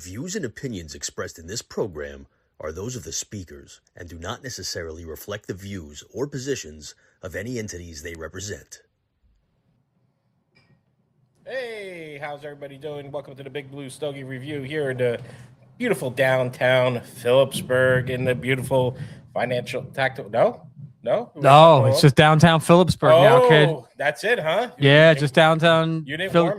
views and opinions expressed in this program are those of the speakers and do not necessarily reflect the views or positions of any entities they represent. Hey, how's everybody doing? Welcome to the Big Blue Stogie Review here in the beautiful downtown Phillipsburg in the beautiful financial tactical. No, it's just downtown Phillipsburg now, kid. That's it, huh? Yeah, just downtown. You didn't warn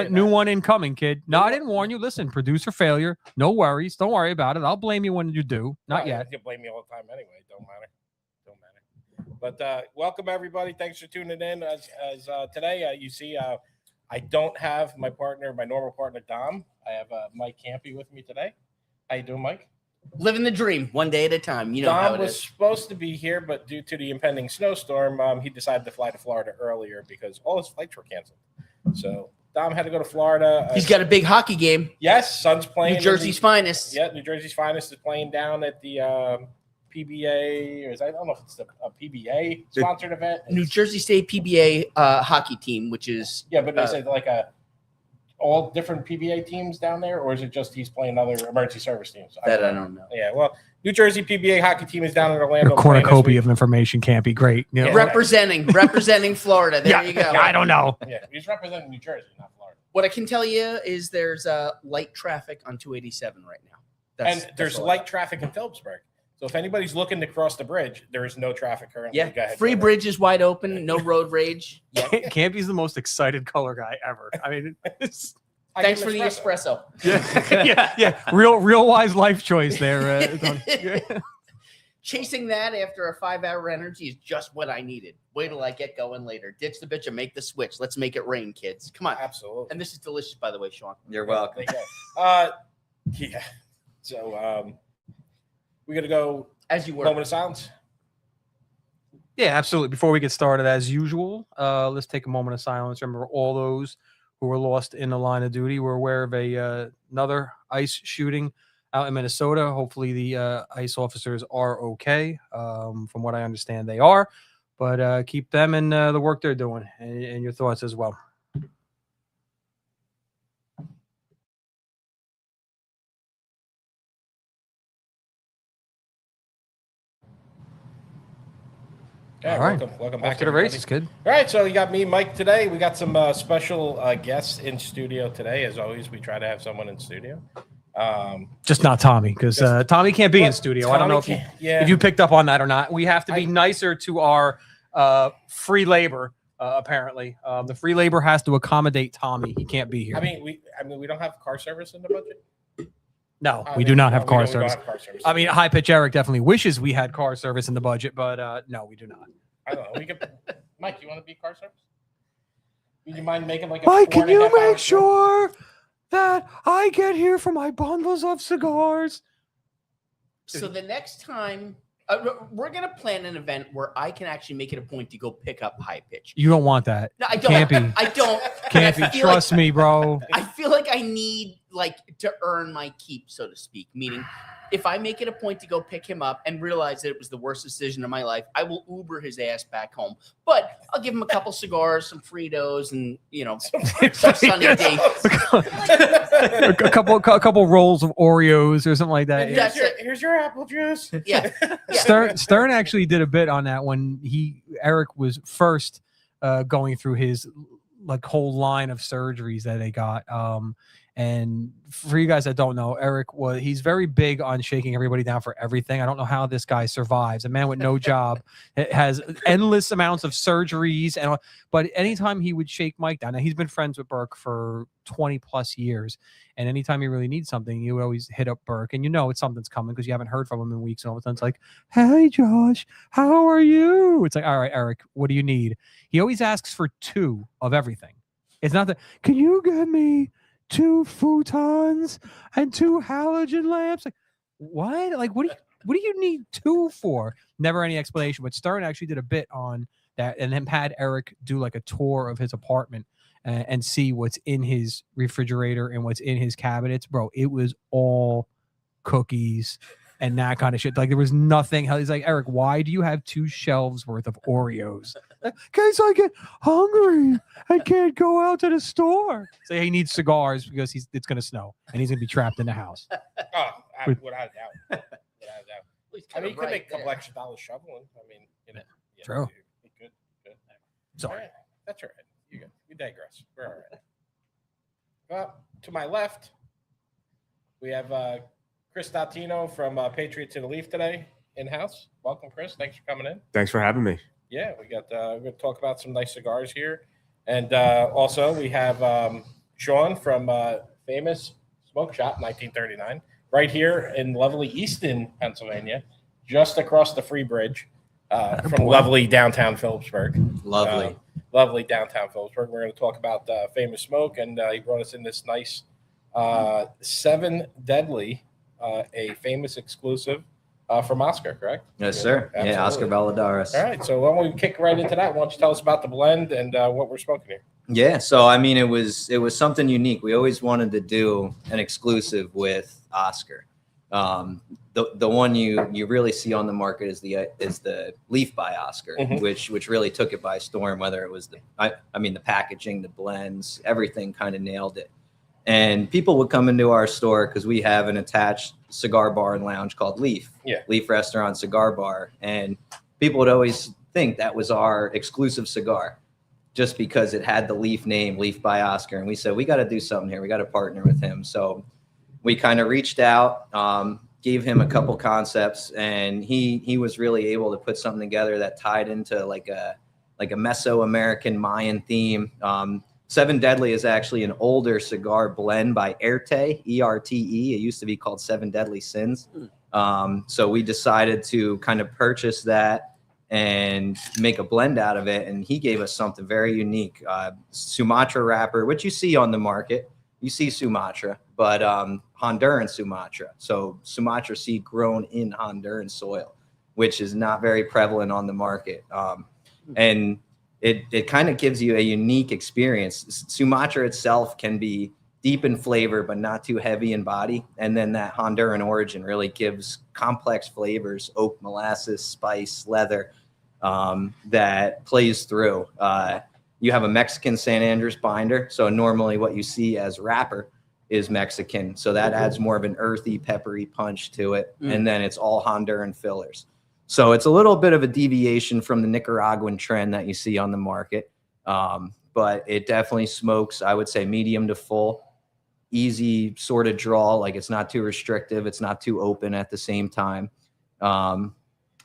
me. New one incoming, kid. No, I didn't warn you. Listen, producer failure. No worries. Don't worry about it. I'll blame you when you do. Not yet. You blame me all the time anyway. Don't matter. But welcome everybody. Thanks for tuning in. As today, you see, I don't have my normal partner Dom. I have Mike Campy with me today. How you doing, Mike? Living the dream, one day at a time. You know Dom how it was is. supposed to be here, but due to the impending snowstorm, he decided to fly to Florida earlier because all his flights were canceled. So Dom had to go to Florida. He's got a big hockey game. Yes, Sun's playing. New Jersey's finest. Yeah, New Jersey's finest is playing down at the PBA. I don't know if it's a PBA sponsored event. New Jersey State PBA hockey team, which is but is it like all different PBA teams down there, or is it just he's playing other emergency service teams? I don't know. Yeah, well, New Jersey PBA hockey team is down in Orlando. A cornucopia of information can't be great. You know? Yeah. Representing Florida. There you go. I don't know. Yeah, he's representing New Jersey, not Florida. What I can tell you is there's light traffic on 287 right now. And there's light traffic in Phillipsburg. So if anybody's looking to cross the bridge, there is no traffic currently. Yeah, free bridge is wide open. No road rage. Yeah. Campy's the most excited color guy ever. I mean, thanks for the espresso. Yeah. Real wise life choice there. Chasing that after a 5-hour energy is just what I needed. Wait till I get going later. Ditch the bitch and make the switch. Let's make it rain, kids. Come on. Absolutely. And this is delicious, by the way, Sean. You're welcome. Yeah. So we're gonna go as you were. Moment of silence. Yeah, absolutely. Before we get started, as usual, let's take a moment of silence. Remember all those who were lost in the line of duty. We're aware of another ICE shooting out in Minnesota. Hopefully the ICE officers are okay. From what I understand, they are. But keep them in the work they're doing and your thoughts as well. Okay, all right. Welcome back to the races, kid. All right, so you got me, Mike, today. We got some special guests in studio today. As always, we try to have someone in studio. Just not Tommy, because Tommy can't be in studio. I don't know if you picked up on that or not. We have to be nicer to our free labor. Apparently, the free labor has to accommodate Tommy. He can't be here. I mean, we don't have car service in the budget. No, we do not have car service. I mean, High Pitch Eric definitely wishes we had car service in the budget, but no, we do not. I don't know. Mike, you want to be car service? Would you mind making like a Mike, can you make sure that I get here for my bundles of cigars? So the next time we're going to plan an event where I can actually make it a point to go pick up High Pitch. You don't want that. No, I don't. I don't. Can't be. Trust me, bro. I feel like I need to earn my keep, so to speak. Meaning, if I make it a point to go pick him up and realize that it was the worst decision of my life, I will Uber his ass back home. But I'll give him a couple cigars, some Fritos, and some Sunny Day. a couple rolls of Oreos or something like that. Here's your apple juice. Yeah. Stern actually did a bit on that when Eric was first going through his whole line of surgeries that they got. And for you guys that don't know, he's very big on shaking everybody down for everything. I don't know how this guy survives. A man with no job has endless amounts of surgeries. But anytime he would shake Mike down, now he's been friends with Burke for 20 plus years. And anytime he really needs something, he would always hit up Burke. And something's coming because you haven't heard from him in weeks. And all of a sudden it's like, hey, Josh, how are you? It's like, all right, Eric, what do you need? He always asks for 2 of everything. It's not that, can you get me 2 futons and 2 halogen lamps? Like, what? Like, what do you need 2 for? Never any explanation. But Stern actually did a bit on that and then had Eric do a tour of his apartment and see what's in his refrigerator and what's in his cabinets. Bro, it was all cookies and that kind of shit. Like there was nothing. He's like, Eric, why do you have 2 shelves worth of Oreos? Because I get hungry. I can't go out to the store. So he needs cigars because it's going to snow and he's going to be trapped in the house. Oh, without a doubt. Without a doubt. He's I mean, you kinda could make a there. couple extra dollars shoveling. I mean, you know. Yeah, True. Good. Sorry. All right. That's all right. You digress. We're all right. Well, to my left, we have Chris Dottino from Patriots to the Leaf today in-house. Welcome, Chris. Thanks for coming in. Thanks for having me. Yeah, we're going to talk about some nice cigars here. And also we have Sean from Famous Smoke Shop, 1939, right here in lovely Easton, Pennsylvania, just across the Free Bridge from lovely downtown Phillipsburg. Lovely. Lovely downtown Phillipsburg. We're going to talk about Famous Smoke, and he brought us in this nice 7 Deadly, a Famous exclusive from Oscar, correct? Yes, sir. Absolutely. Yeah, Oscar Valladares. All right, so why don't we kick right into that? Why don't you tell us about the blend and what we're smoking here? Yeah, so I mean, it was something unique. We always wanted to do an exclusive with Oscar. The one you really see on the market is the Leaf by Oscar, Mhm. which really took it by storm. Whether it was the packaging, the blends, everything kind of nailed it. And people would come into our store because we have an attached cigar bar and lounge called Leaf. Yeah. Leaf Restaurant Cigar Bar, and people would always think that was our exclusive cigar, just because it had the Leaf name, Leaf by Oscar. And we said, we got to do something here. We got to partner with him. So we kind of reached out, gave him a couple concepts, and he was really able to put something together that tied into like a Mesoamerican Mayan theme. 7 Deadly is actually an older cigar blend by Erte, E-R-T-E. It used to be called 7 Deadly Sins. So we decided to kind of purchase that and make a blend out of it. And he gave us something very unique. Sumatra wrapper, which you see on the market. You see Sumatra, but Honduran Sumatra. So Sumatra seed grown in Honduran soil, which is not very prevalent on the market. And it kind of gives you a unique experience. Sumatra itself can be deep in flavor, but not too heavy in body. And then that Honduran origin really gives complex flavors, oak, molasses, spice, leather, that plays through. You have a Mexican San Andres binder. So normally what you see as wrapper is Mexican. So that adds more of an earthy, peppery punch to it. And then it's all Honduran fillers. So it's a little bit of a deviation from the Nicaraguan trend that you see on the market. But it definitely smokes, I would say, medium to full, easy sort of draw. Like it's not too restrictive. It's not too open at the same time. And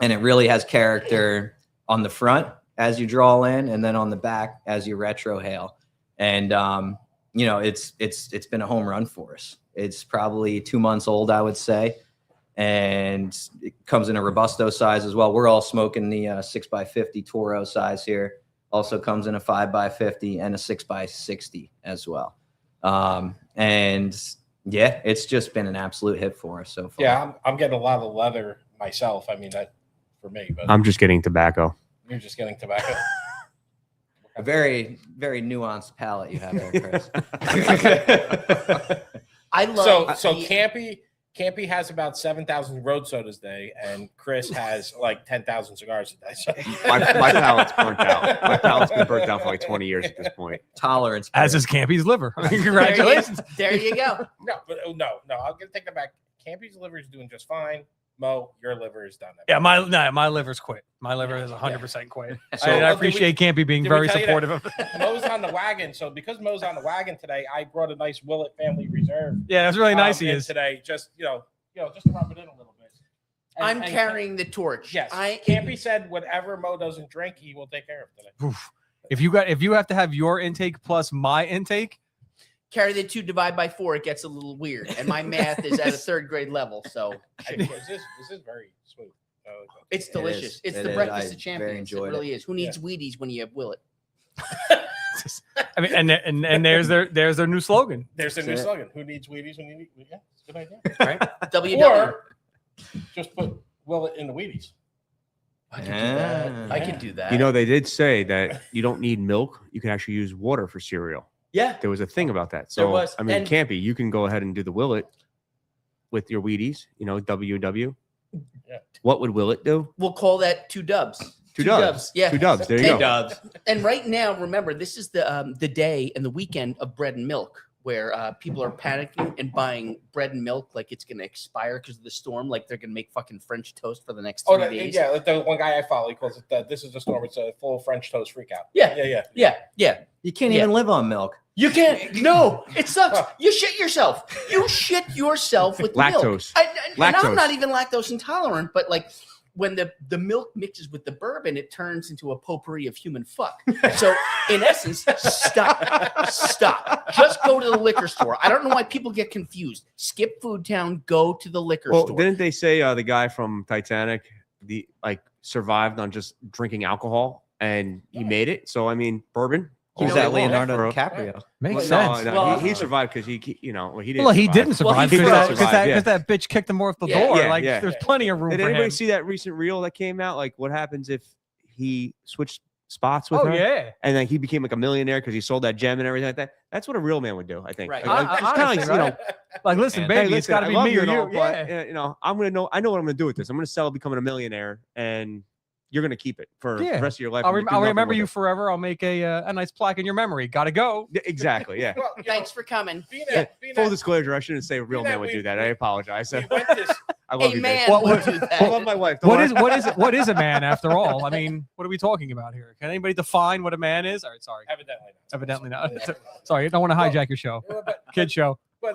it really has character on the front as you draw in, and then on the back as you retrohale. And, it's been a home run for us. It's probably 2 months old, I would say. And it comes in a Robusto size as well. We're all smoking the 6x50 Toro size here. Also comes in a 5x50 and a 6x60 as well. And yeah, it's just been an absolute hit for us so far. Yeah, I'm getting a lot of leather myself. I mean, that for me, but I'm just getting tobacco. you're just getting tobacco. A very, very nuanced palate you have there, Chris. I love So Campy has about 7,000 road sodas a day, and Chris has like 10,000 cigars a day. So. My palate's burnt out. My palate's been burnt out for like 20 years at this point. Tolerance. As is Campy's liver. Congratulations. There you go. No, but no, I'm gonna take that back. Campy's liver is doing just fine. Mo, your liver is done. Yeah, my liver's quit. My liver is 100% quit. So, I appreciate Campy being did we very tell you supportive of Mo's on the wagon. So because Mo's on the wagon today, I brought a nice Willett Family Reserve. Yeah, that's really nice. He in is. today. Just just to rub it in a little bit. I'm carrying the torch. Yes, I Campy said whatever Mo doesn't drink, he will take care of today. Oof. If you have to have your intake plus my intake, carry the 2 divide by 4. It gets a little weird, and my math is at a 3rd grade level, so This is very smooth. it's delicious. is. It's It the is. breakfast I of very champions. It enjoyed really it. is. Who needs Wheaties when you have Willet? I mean, and there's their new slogan. There's a new That's it. slogan. Who needs Wheaties when you need? Yeah, it's a good idea. Right? WW. Or just put Willett in the Wheaties. I can do that. I Yeah. can do that. You know, they did say that you don't need milk. You can actually use water for cereal. yeah. There was a thing about that. There So, was. I mean, And- Campy, you can go ahead and do the Willet. with your Wheaties, WW. Yeah. What would Will it do? We'll call that 2 dubs. Two dubs. Yeah. 2 dubs. There you go. Dubs. And right now, remember, this is the day and the weekend of bread and milk, where people are panicking and buying bread and milk like it's going to expire because of the storm, like they're going to make fucking French toast for the next 3 days. Yeah, like the one guy I follow, he calls it "This is the storm." It's a full French toast freakout. Yeah. You can't even live on milk. You can't. No, it sucks. You shit yourself. You shit yourself with milk. Lactose. And I'm Lactose. not even lactose intolerant, but like when the milk mixes with the bourbon, it turns into a potpourri of human fuck. So in essence, stop. Just go to the liquor store. I don't know why people get confused. Skip Food Town. Go to the liquor Well, store. didn't they say the guy from Titanic, survived on just drinking alcohol and he made it? So I mean, bourbon. Who's all that? day long. Leonardo DiCaprio. Makes Well, sense. No, Well, he survived because he didn't. Well, he didn't Well, survive he because did survive, that bitch kicked him off the Yeah. door. Yeah, like yeah. there's plenty of room Did for anybody him. see that recent reel that came out? Like, what happens if he switched spots with Oh her? yeah. And then he became like a millionaire because he sold that gem and everything like that. That's what a real man would do, I think. Right. Like, it's kinda Honestly, like, right? Like, listen, Man. baby, hey, it's listen, got to I be love me you or and you. all, but, Yeah. I know what I'm gonna do with this. I'm gonna sell, becoming a millionaire, and you're gonna keep it for Yeah. the rest of your life. I'll, and do I'll nothing remember with you it. forever. I'll make a nice plaque in your memory. Gotta go. Yeah, exactly. Yeah. Well, Thanks for coming. Full disclosure, I shouldn't say a real Being man that would we- do that. I apologize. We went this. I love A you, man babe. What- would do I love that. my wife. What is a man after all? I mean, what are we talking about here? Can anybody define what a man is? All right, sorry. Evidently not. Evidently not. Sorry, I don't want to hijack your show. Kid show. But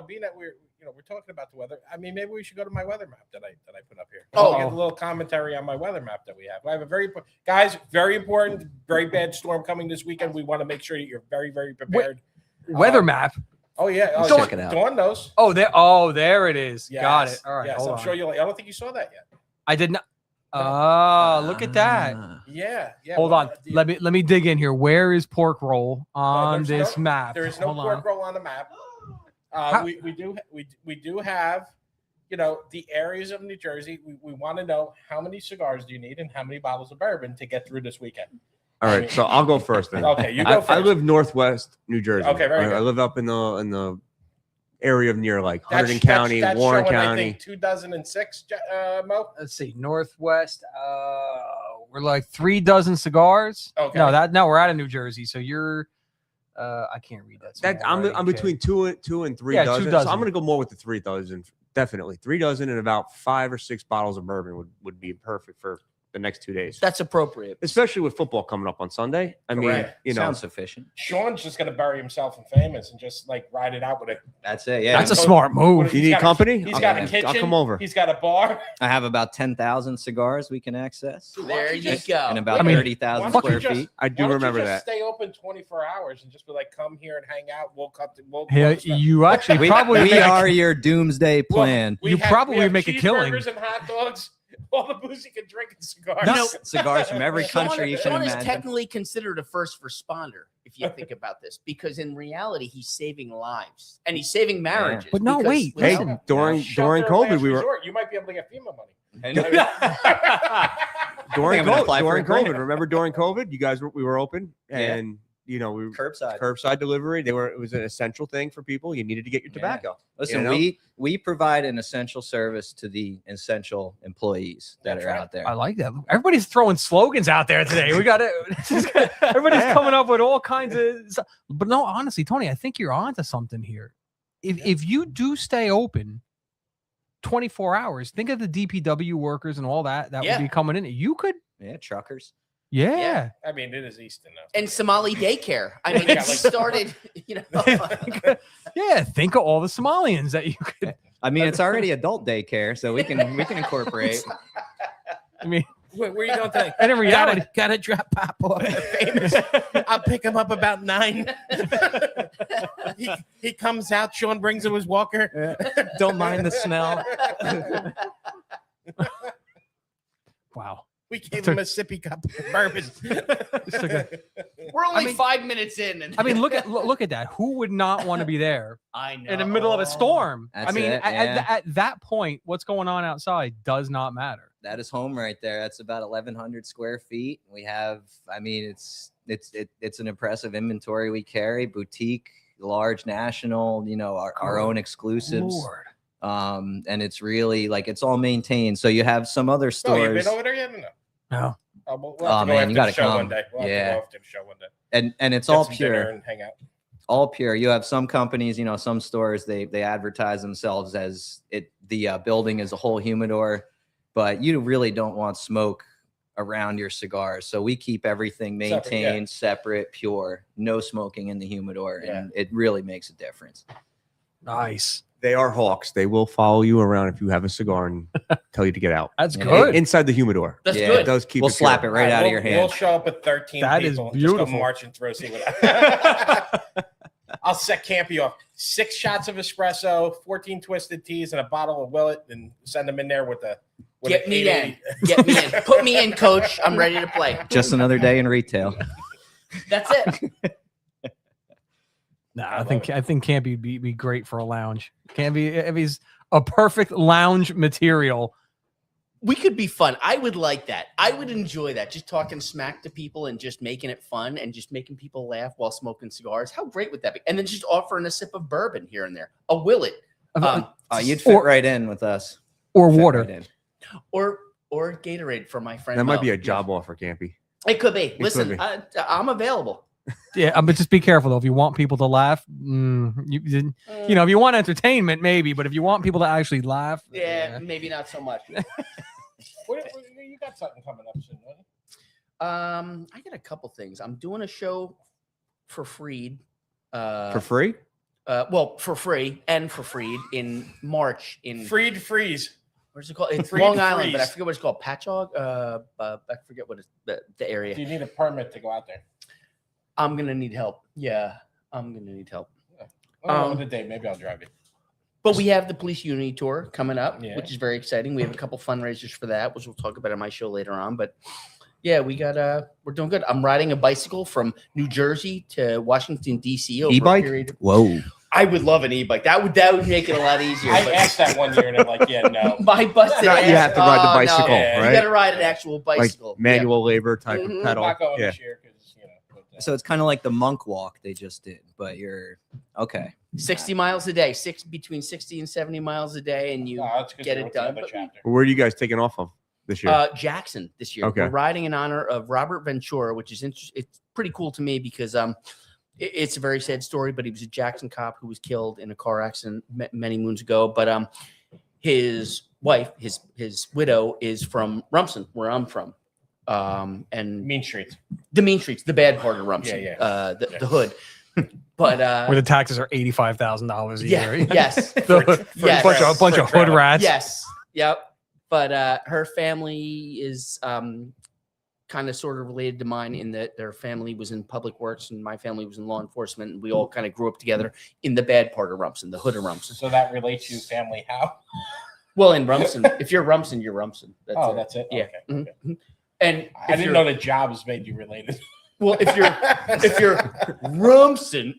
being that we're talking about the weather, I mean, maybe we should go to my weather map that I put up here. Oh. Get a little commentary on my weather map that we have. I have a very important, very bad storm coming this weekend. We want to make sure that you're very, very prepared. Weather map. Oh yeah, Check it out. Dawn knows. There it is. Got it. All right. Yes, hold I'm on. sure you'll. I don't think you saw that yet. I did not. Oh, look at that. Yeah. Hold on. Let me dig in here. Where is pork roll on there's this map? There is no Hold pork on. roll on the map. How- We do have, the areas of New Jersey. We want to know how many cigars do you need and how many bottles of bourbon to get through this weekend. All right, so I'll go first then. Okay, you go first. I live northwest New Jersey. Okay, very good. I live up in the area of near like That's- Hunterdon County, that's Warren showing, I County. think 2006, Mo. Let's see. Northwest. We're like 3 dozen cigars. Okay. No, we're out of New Jersey. So you're. I can't read that. That small I'm writing, between kid. two and 3 Yeah, 2 dozen. So dozen. I'm gonna go more with the 3 dozen. Definitely 3 dozen and about 5 or 6 bottles of bourbon would be perfect for the next 2 days. That's appropriate. Especially with football coming up on Sunday. I mean, Correct. Sounds sufficient. Sean's just gonna bury himself in famous and just like ride it out with it. That's it. Yeah. That's a So- smart move. if you He's need got a- company, He's I'll- got a I'll kitchen. come over. He's got a bar. I have about 10,000 cigars we can access There you and go. about I mean, 30,000 why don't square you just- feet. I do Why don't remember you that. just stay open 24 hours and just be like, come here and hang out. We'll cut. Hey, you actually We, probably we make- are your doomsday plan. You probably make a killing. Cheeseburgers and hot dogs. All the booze you can drink and cigars. No. Cigars from every country you can Sean is imagine. technically considered a first responder, if you think about this, because in reality, he's saving lives and he's saving marriages. But no, because wait, without- Hey, listen. during Shelter of COVID, last we were resort. You might be able to get FEMA money. during I'm gonna apply for a COVID. grant. Remember during COVID, we were open Yeah. and we were Curbside. curbside delivery. It was an essential thing for people. You needed to get your Yeah. tobacco. Listen, You know? we provide an essential service to the essential employees that That's are right. out there. I like that. Everybody's throwing slogans out there today. We got it. Everybody's Yeah. coming up with all kinds of. But no, honestly, Tony, I think you're onto something here. If you do stay open 24 hours, think of the DPW workers and all that Yeah. would be coming in. You could, Yeah, truckers. yeah. I mean, it is Easton now. and Somali daycare. I mean, Yeah, it like- started, Yeah, think of all the Somalians that you could. I mean, it's already adult daycare, so we can incorporate. I mean, Where are you going today? and in reality, Gotta drop Pop off at Famous. I'll pick him up about 9. he comes out. Sean brings him his walker. Don't mind the smell. wow. We gave him a sippy cup of bourbon. took a- we're only mean- 5 minutes in. And I mean, look at that. Who would not want to be there I know. in the middle of a storm? That's I mean, it, at that point, what's going on outside does not matter. That is home right there. That's about 1,100 square feet. We have, I mean, it's an impressive inventory we carry. Boutique, large, national. Our own exclusives. Lord. And it's really like it's all maintained. So you have some other Oh, stores. you've been over there yet? No. No. We'll have to go man, after you gotta the show one come. day. We'll have to Yeah. go after the show one day. And it's Get all some dinner pure. and hang out. All pure. You have some companies, some stores they advertise themselves as the building is a whole humidor, but you really don't want smoke around your cigars. So we keep everything maintained, separate, pure, no smoking in the humidor, and it really makes a difference. Nice. They are hawks. They will follow you around if you have a cigar and tell you to get out. That's Yeah. good. Inside the humidor. That's Yeah. It good. does keep We'll it slap pure. it right out of your We'll hand. show up at 13 That is people. beautiful. Just go march and throw see what I'll set Campy off. 6 shots of espresso, 14 twisted teas, and a bottle of Willet, and send them in there with Get an me 880. in. Get me in. Put me in, coach. I'm ready to play. Just another day in retail. That's it. I think Campy would be great for a lounge. Campy, if he's a perfect lounge material. We could be fun. I would like that. I would enjoy that. Just talking smack to people and just making it fun and just making people laugh while smoking cigars. How great would that be? And then just offering a sip of bourbon here and there. A Willet. You'd fit right in with us. Or Fit water. right in. Or Gatorade for my friend. That might Mo. be a job offer, Campy. It could be. could Listen, be. I'm available. Yeah, but just be careful though. If you want people to laugh, if you want entertainment, maybe. But if you want people to actually laugh, Yeah, maybe not so much. You got something coming up soon, right? I got a couple things. I'm doing a show for Freed. For free? For free and for Freed in March in Freed Freeze. where's it called? It's Freed Long Island, but I Freeze. forget what it's called. Patchogue. I forget what it's the Do area. you need a permit to go out there? I'm gonna need help. Yeah, I'm gonna need help. Oh, the day. Maybe I'll drive you. But we have the police unity tour coming up, Yeah. which is very exciting. We have a couple fundraisers for that, which we'll talk about on my show later on. But yeah, we're doing good. I'm riding a bicycle from New Jersey to Washington D.C. over E-bike? a period. Whoa. I would love an e-bike. That would make it a lot easier. I but asked that one year, and they're like, "Yeah, no." my busted No, ass. you have to ride the Oh, bicycle, Yeah. You right? got to ride an actual Like bicycle. manual labor type Mhm. of I'm pedal. not going Yeah. this year because So it's kind of like the monk walk they just did, but you're okay. 60 miles a day, between 60 and 70 miles a day, and you that's good. get it What's the done. other But- chapter? Where are you guys taking off from this year? Jackson this year. Okay. We're riding in honor of Robert Ventura, which is it's pretty cool to me because it's a very sad story, but he was a Jackson cop who was killed in a car accident many moons ago. But his wife, his widow, is from Rumson, where I'm from. And Mean Streets. the mean streets, the bad part of Rumson, Yeah. the hood. But where the taxes are $85,000 a yeah, year. yes, The- yes. bunch of hood rats. yes, yep. But her family is kind of sort of related to mine in that their family was in public works and my family was in law enforcement, and we all kind of grew up together in the bad part of Rumson, the hood of Rumson. So that relates you family how? Well, in Rumson, if you're Rumson, you're Rumson. That's it. Yeah. Okay. Mhm, Okay. mhm. And I didn't know that jobs made you related. Well, if you're Rumson,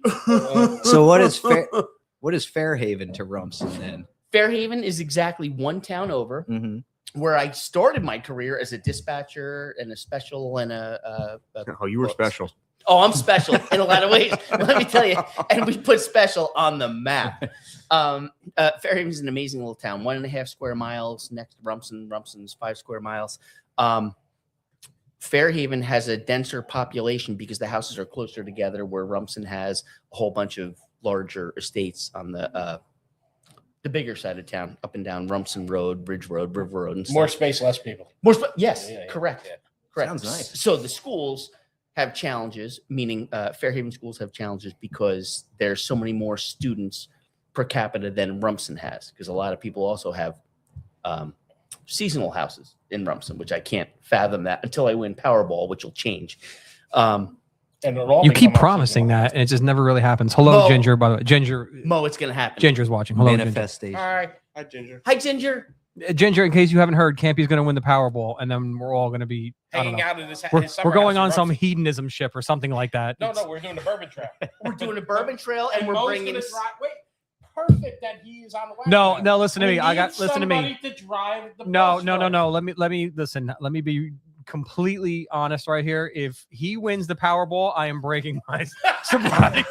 So what is Fairhaven to Rumson then? Fairhaven is exactly one town over, Mm-hmm. where I started my career as a dispatcher and a special and a Oh, you were special. Oh, I'm special in a lot of ways. Let me tell you. And we put special on the map. Fairhaven is an amazing little town, 1.5 square miles next to Rumson. Rumson's 5 square miles. Fairhaven has a denser population because the houses are closer together, where Rumson has a whole bunch of larger estates on the bigger side of town, up and down Rumson Road, Bridge Road, River Road, and stuff. More space, less people. Yes, Yeah, yeah, correct. yeah. Correct. Sounds nice. So the schools have challenges, meaning Fairhaven schools have challenges because there's so many more students per capita than Rumson has, because a lot of people also have seasonal houses in Rumson, which I can't fathom that until I win Powerball, which will change. And it'll all You become keep optional. promising that, and it just never really happens. Hello, Mo. Ginger. By the way, Ginger. Mo, it's going to happen. Ginger's watching. Hello, Ginger. Manifestation. Hi, Ginger. Hi, Ginger. Ginger, in case you haven't heard, Campy's going to win the Powerball, and then we're all going to be I don't Hanging know. out in his We're, his summer we're going house in on some Rumson. hedonism ship or something like that. No, It's- we're doing a bourbon trail. We're doing a bourbon trail, and we're Mo's bringing. gonna drive. Wait, perfect that he is on the wagon. No, now. no, listen to We me. I got need listen to me. somebody to drive the No, bus no, no, for us. no. Let me listen. Let me be completely honest right here. If he wins the Powerball, I am breaking my sobriety.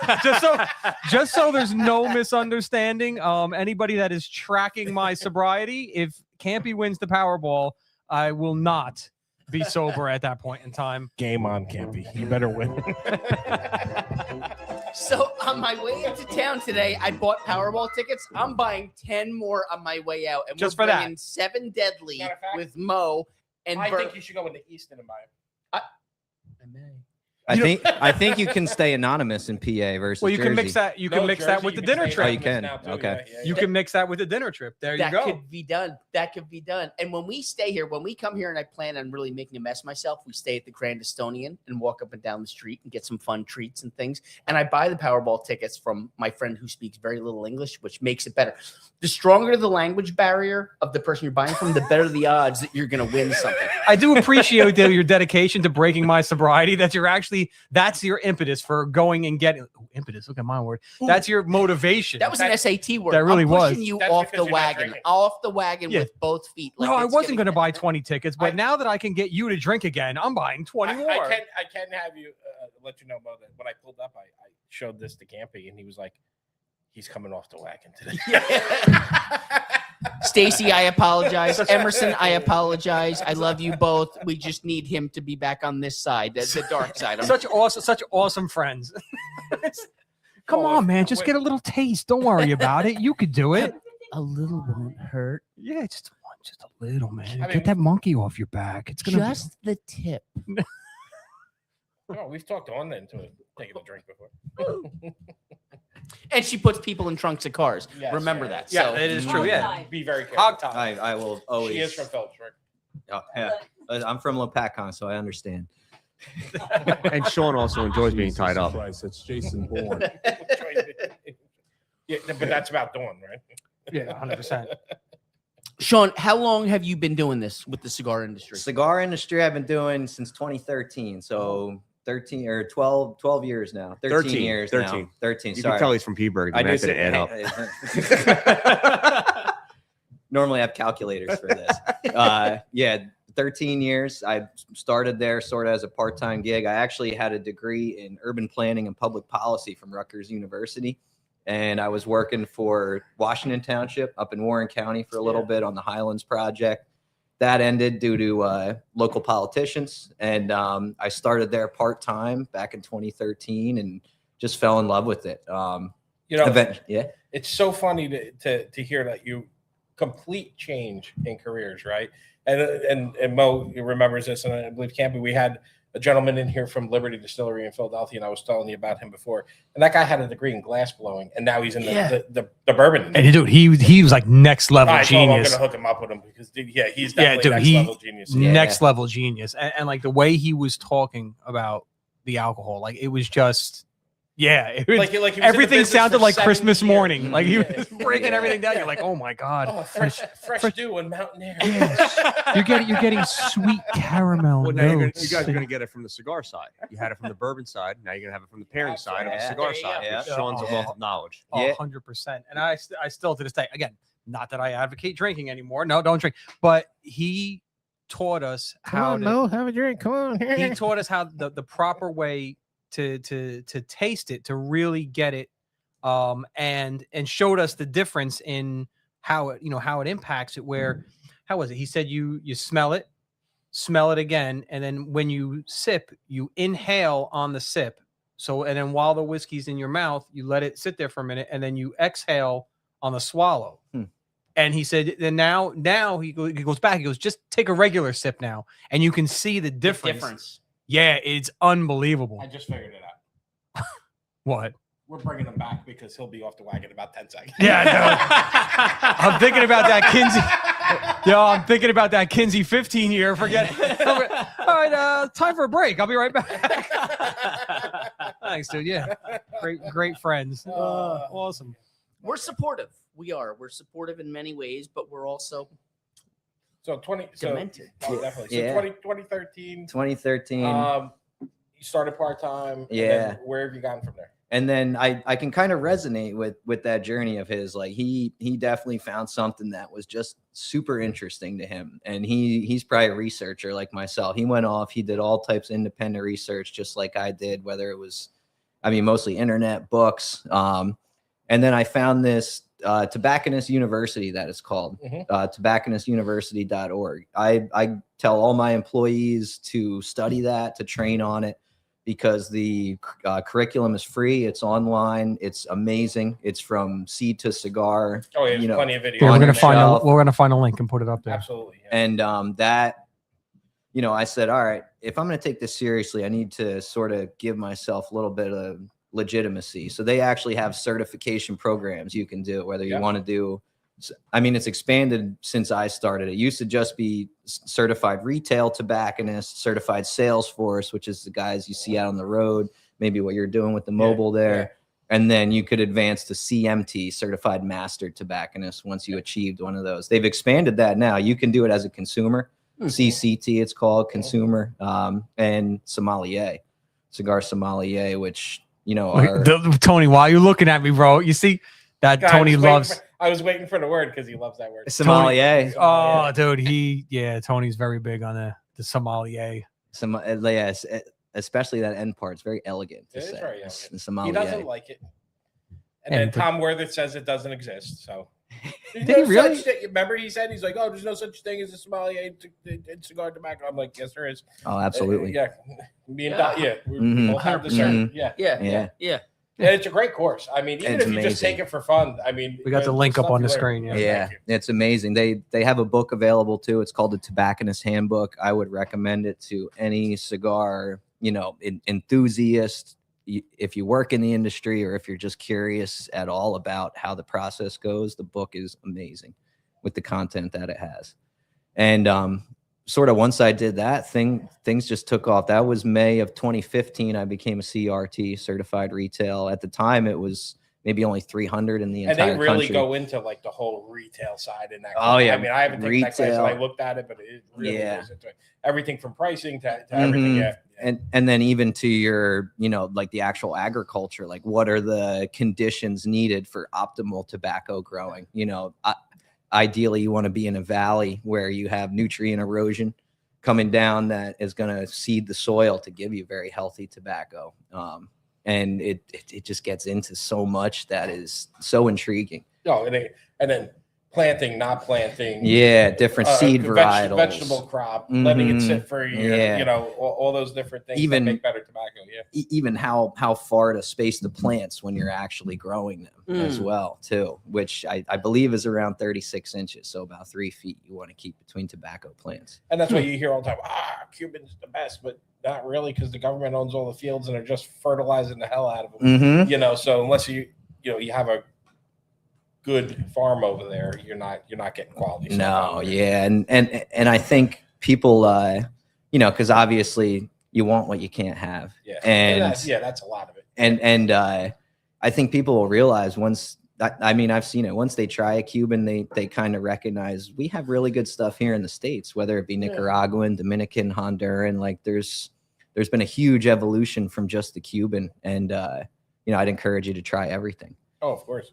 just so there's no misunderstanding. Anybody that is tracking my sobriety, if Campy wins the Powerball, I will not be sober at that point in time. Game on, Campy. You better win. So on my way into town today, I bought Powerball tickets. I'm buying 10 more on my way out, and Just we're for that. bringing 7 Deadly Matter of fact, with Mo and I Bert. think you should go into Easton and buy it. I may. I think you can stay anonymous in PA versus Well, you can Jersey. mix that. You can mix that with the dinner Oh, trip. you can. Okay. You can mix that with the dinner trip. There you That go. could be done. That could be done. And when we stay here, when we come here and I plan on really making a mess of myself, we stay at the Grand Estonian and walk up and down the street and get some fun treats and things. And I buy the Powerball tickets from my friend who speaks very little English, which makes it better. The stronger the language barrier of the person you're buying from, the better the odds that you're going to win something. I do appreciate your dedication to breaking my sobriety. That's your impetus for going and getting impetus. Look at my word. That's your motivation. That was an SAT word. That really I'm was. pushing you That's off because the you're not wagon, drinking. off the wagon Yeah. with both feet. no, I it's wasn't going to gonna- buy 20 tickets, but now that I can get you to drink again, I'm buying 20 more. I can have you let you know about that. When I pulled up, I showed this to Campy, and he was like, "He's coming off the wagon today." Stacy, I apologize. Emerson, I apologize. I love you both. We just need him to be back on this side, the dark side. Such awesome friends. Come Well, on, man. Just wait. get a little taste. Don't worry about it. You could do it. A little won't hurt. Yeah, just a little, man. I mean- Get that monkey off your back. It's gonna Just the tip. Oh, we've talked on into it, taking a drink before. And she puts people in trunks of cars. Yes, Remember yeah. that. Yeah, So- it is true. Yeah. Be very careful. Hog tie. I will always. She is from Phillipsburg. Oh, yeah. I'm from Lopakon, so I understand. And Sean also enjoys being tied up. Christ, it's Jason Bourne. Yeah, but that's about Dawn, right? Yeah, 100%. Sean, how long have you been doing this with the cigar industry? Cigar industry I've been doing since 2013, so 13 or 12 years now. 13 years 13. now. 13. You Sorry. can tell he's from Peaburg. The I math do didn't add up. Normally I have calculators for this. Yeah, 13 years. I started there sort of as a part-time gig. I actually had a degree in urban planning and public policy from Rutgers University. And I was working for Washington Township up in Warren County for a little bit on the Highlands project. That ended due to local politicians. And I started there part-time back in 2013 and just fell in love with it. Yeah. It's so funny to hear that you complete change in careers, right? And Mo remembers this, and I believe Campy, we had a gentleman in here from Liberty Distillery in Philadelphia, and I was telling you about him before. And that guy had a degree in glass blowing, and now he's in the bourbon. And dude, he was like next level I told him I'm genius. gonna hook him up with him because he's definitely dude, next level genius. Yeah. Next level genius. And like the way he was talking about the alcohol, like it was just, it was, Like he was in the everything business sounded for like 7 Christmas years. morning. Like he Yeah. was breaking Yeah. everything down. You're like, oh my God. Oh, fresh dew and mountain air. You're getting sweet caramel Well, now you notes. guys are going to get it from the cigar side. You had it from the bourbon side. Now you're going to have it from the pairing side of the Yeah. cigar Yeah. side. Yeah. Sean's a Yeah. wealth of knowledge. Yeah. 100%. And I still to this day, again, not that I advocate drinking anymore. No, don't drink. But he taught us how to have a drink. Come on. he taught us how the proper way to taste it, to really get it, and showed us the difference in how it impacts it. Where, how was it? He said you smell it again, and then when you sip, you inhale on the sip. So, and then while the whiskey's in your mouth, you let it sit there for a minute, and then you exhale on the swallow. And he said, then now he goes back. He goes, just take a regular sip now, and you can see the difference. Yeah, it's unbelievable. I just figured it out. What? We're bringing him back because he'll be off the wagon in about 10 seconds. Yeah, I'm thinking about that Kinsey. Yo, I'm thinking about that Kinsey 15 year. Forget it. All right, time for a break. I'll be right back. Thanks, dude. Yeah, great friends. Awesome. We're supportive. We are. We're supportive in many ways, but we're also So 20. So, demented. oh, definitely. So Yeah. 2013. 2013. you started part-time. Yeah. And then where have you gotten from there? And then I can kind of resonate with that journey of his. Like he definitely found something that was just super interesting to him. And he's probably a researcher like myself. He went off, he did all types of independent research, just like I did, whether it was, I mean, mostly internet, books. And then I found this Tobacconist University, that it's called, tobacconistuniversity.org. I tell all my employees to study that, to train on it, because the curriculum is free. It's online. It's amazing. It's from seed to cigar. Oh, yeah, there's plenty of videos. Yeah, on we're your gonna find shelf. we're gonna find a link and put it up there. Absolutely. Yeah. And that, you know, I said, all right, if I'm going to take this seriously, I need to sort of give myself a little bit of legitimacy. So they actually have certification programs you can do, whether you want to do, I mean, it's expanded since I started. It used to just be certified retail tobacconist, certified sales force, which is the guys you see out on the road, maybe what you're doing with the mobile there. Yeah. And then you could advance to CMT, certified master tobacconist, once you achieved one of those. They've expanded that now. You can do it as a consumer. CCT, it's called, consumer, and sommelier, cigar sommelier, which, you know, are, Tony, why are you looking at me, bro? You see that God, Tony loves. I was waiting for the word because he loves that word. sommelier. Oh, dude, Tony's very big on the sommelier. Some, yes, especially that end part. It's very elegant to It is say. very It's elegant. the He sommelier. doesn't like it. And then Tom Werther says it doesn't exist. So Did he really? Remember, he said, he's like, oh, there's no such thing as a sommelier in cigar tobacco. I'm like, yes, there is. Oh, absolutely. Yeah. Me and Yeah. Don, we Mhm. both have the Mhm. cert. Yeah. Yeah. And it's a great course. I mean, even It's if you just amazing. take it for fun, I mean, We got the link up on the screen. Yeah. Yeah, it's amazing. They have a book available too. It's called the Tobacconist Handbook. I would recommend it to any cigar, you know, enthusiast. If you work in the industry or if you're just curious at all about how the process goes, the book is amazing with the content that it has. And sort of once I did that, things just took off. That was May of 2015. I became a CRT, certified retail. At the time, it was maybe only 300 in the entire country. And they really go into like the whole retail side in that. Oh, yeah. I mean, I haven't taken that class, Retail. and I looked at it, but it really Yeah. goes into it. Everything from pricing to everything. Mhm. Yeah. And then even to your, you know, like the actual agriculture, like what are the conditions needed for optimal tobacco growing? You know, ideally you want to be in a valley where you have nutrient erosion coming down that is going to seed the soil to give you very healthy tobacco. And it just gets into so much that is so intriguing. No, and then planting, not planting. Yeah, different seed varietals. Vegetable crop, letting it Mhm. sit for a year. Yeah. You know, all those different things Even- that make better tobacco. Yeah. Even how far to space the plants when you're actually growing them as well too, which I believe is around 36 inches, so about 3 feet you want to keep between tobacco plants. And that's what you hear all the time. Cuban's the best, but not really, because the government owns all the fields and are just fertilizing the hell out of them. Mm-hmm. You know, so unless you have a good farm over there, you're not getting quality stuff out No, there. yeah, and I think people, you know, because obviously you want what you can't have, Yeah, and that's a lot of it. and I think people will realize once. I mean, I've seen it. Once they try a Cuban, they kind of recognize we have really good stuff here in the States, whether it be Nicaraguan, Dominican, Honduran. Like there's been a huge evolution from just the Cuban, and you know, I'd encourage you to try everything. Oh, of course.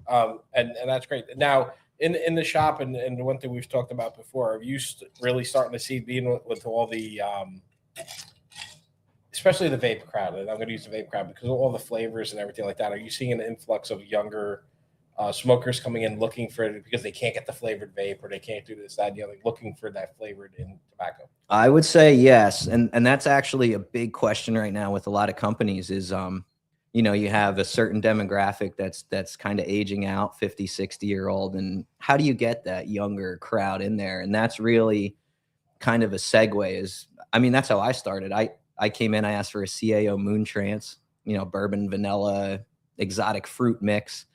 And that's great. Now, in the shop, and the one thing we've talked about before, are you really starting to see, being with all the, especially the vape crowd, and I'm going to use the vape crowd because of all the flavors and everything like that, are you seeing an influx of younger smokers coming in looking for it because they can't get the flavored vape, or they can't do this, that, and the other, looking for that flavored in tobacco? I would say yes. And that's actually a big question right now with a lot of companies is, you know, you have a certain demographic that's kind of aging out, 50, 60-year-old. And how do you get that younger crowd in there? And that's really kind of a segue that's how I started. I came in, I asked for a CAO Moon Trance, you know, bourbon, vanilla, exotic fruit mix.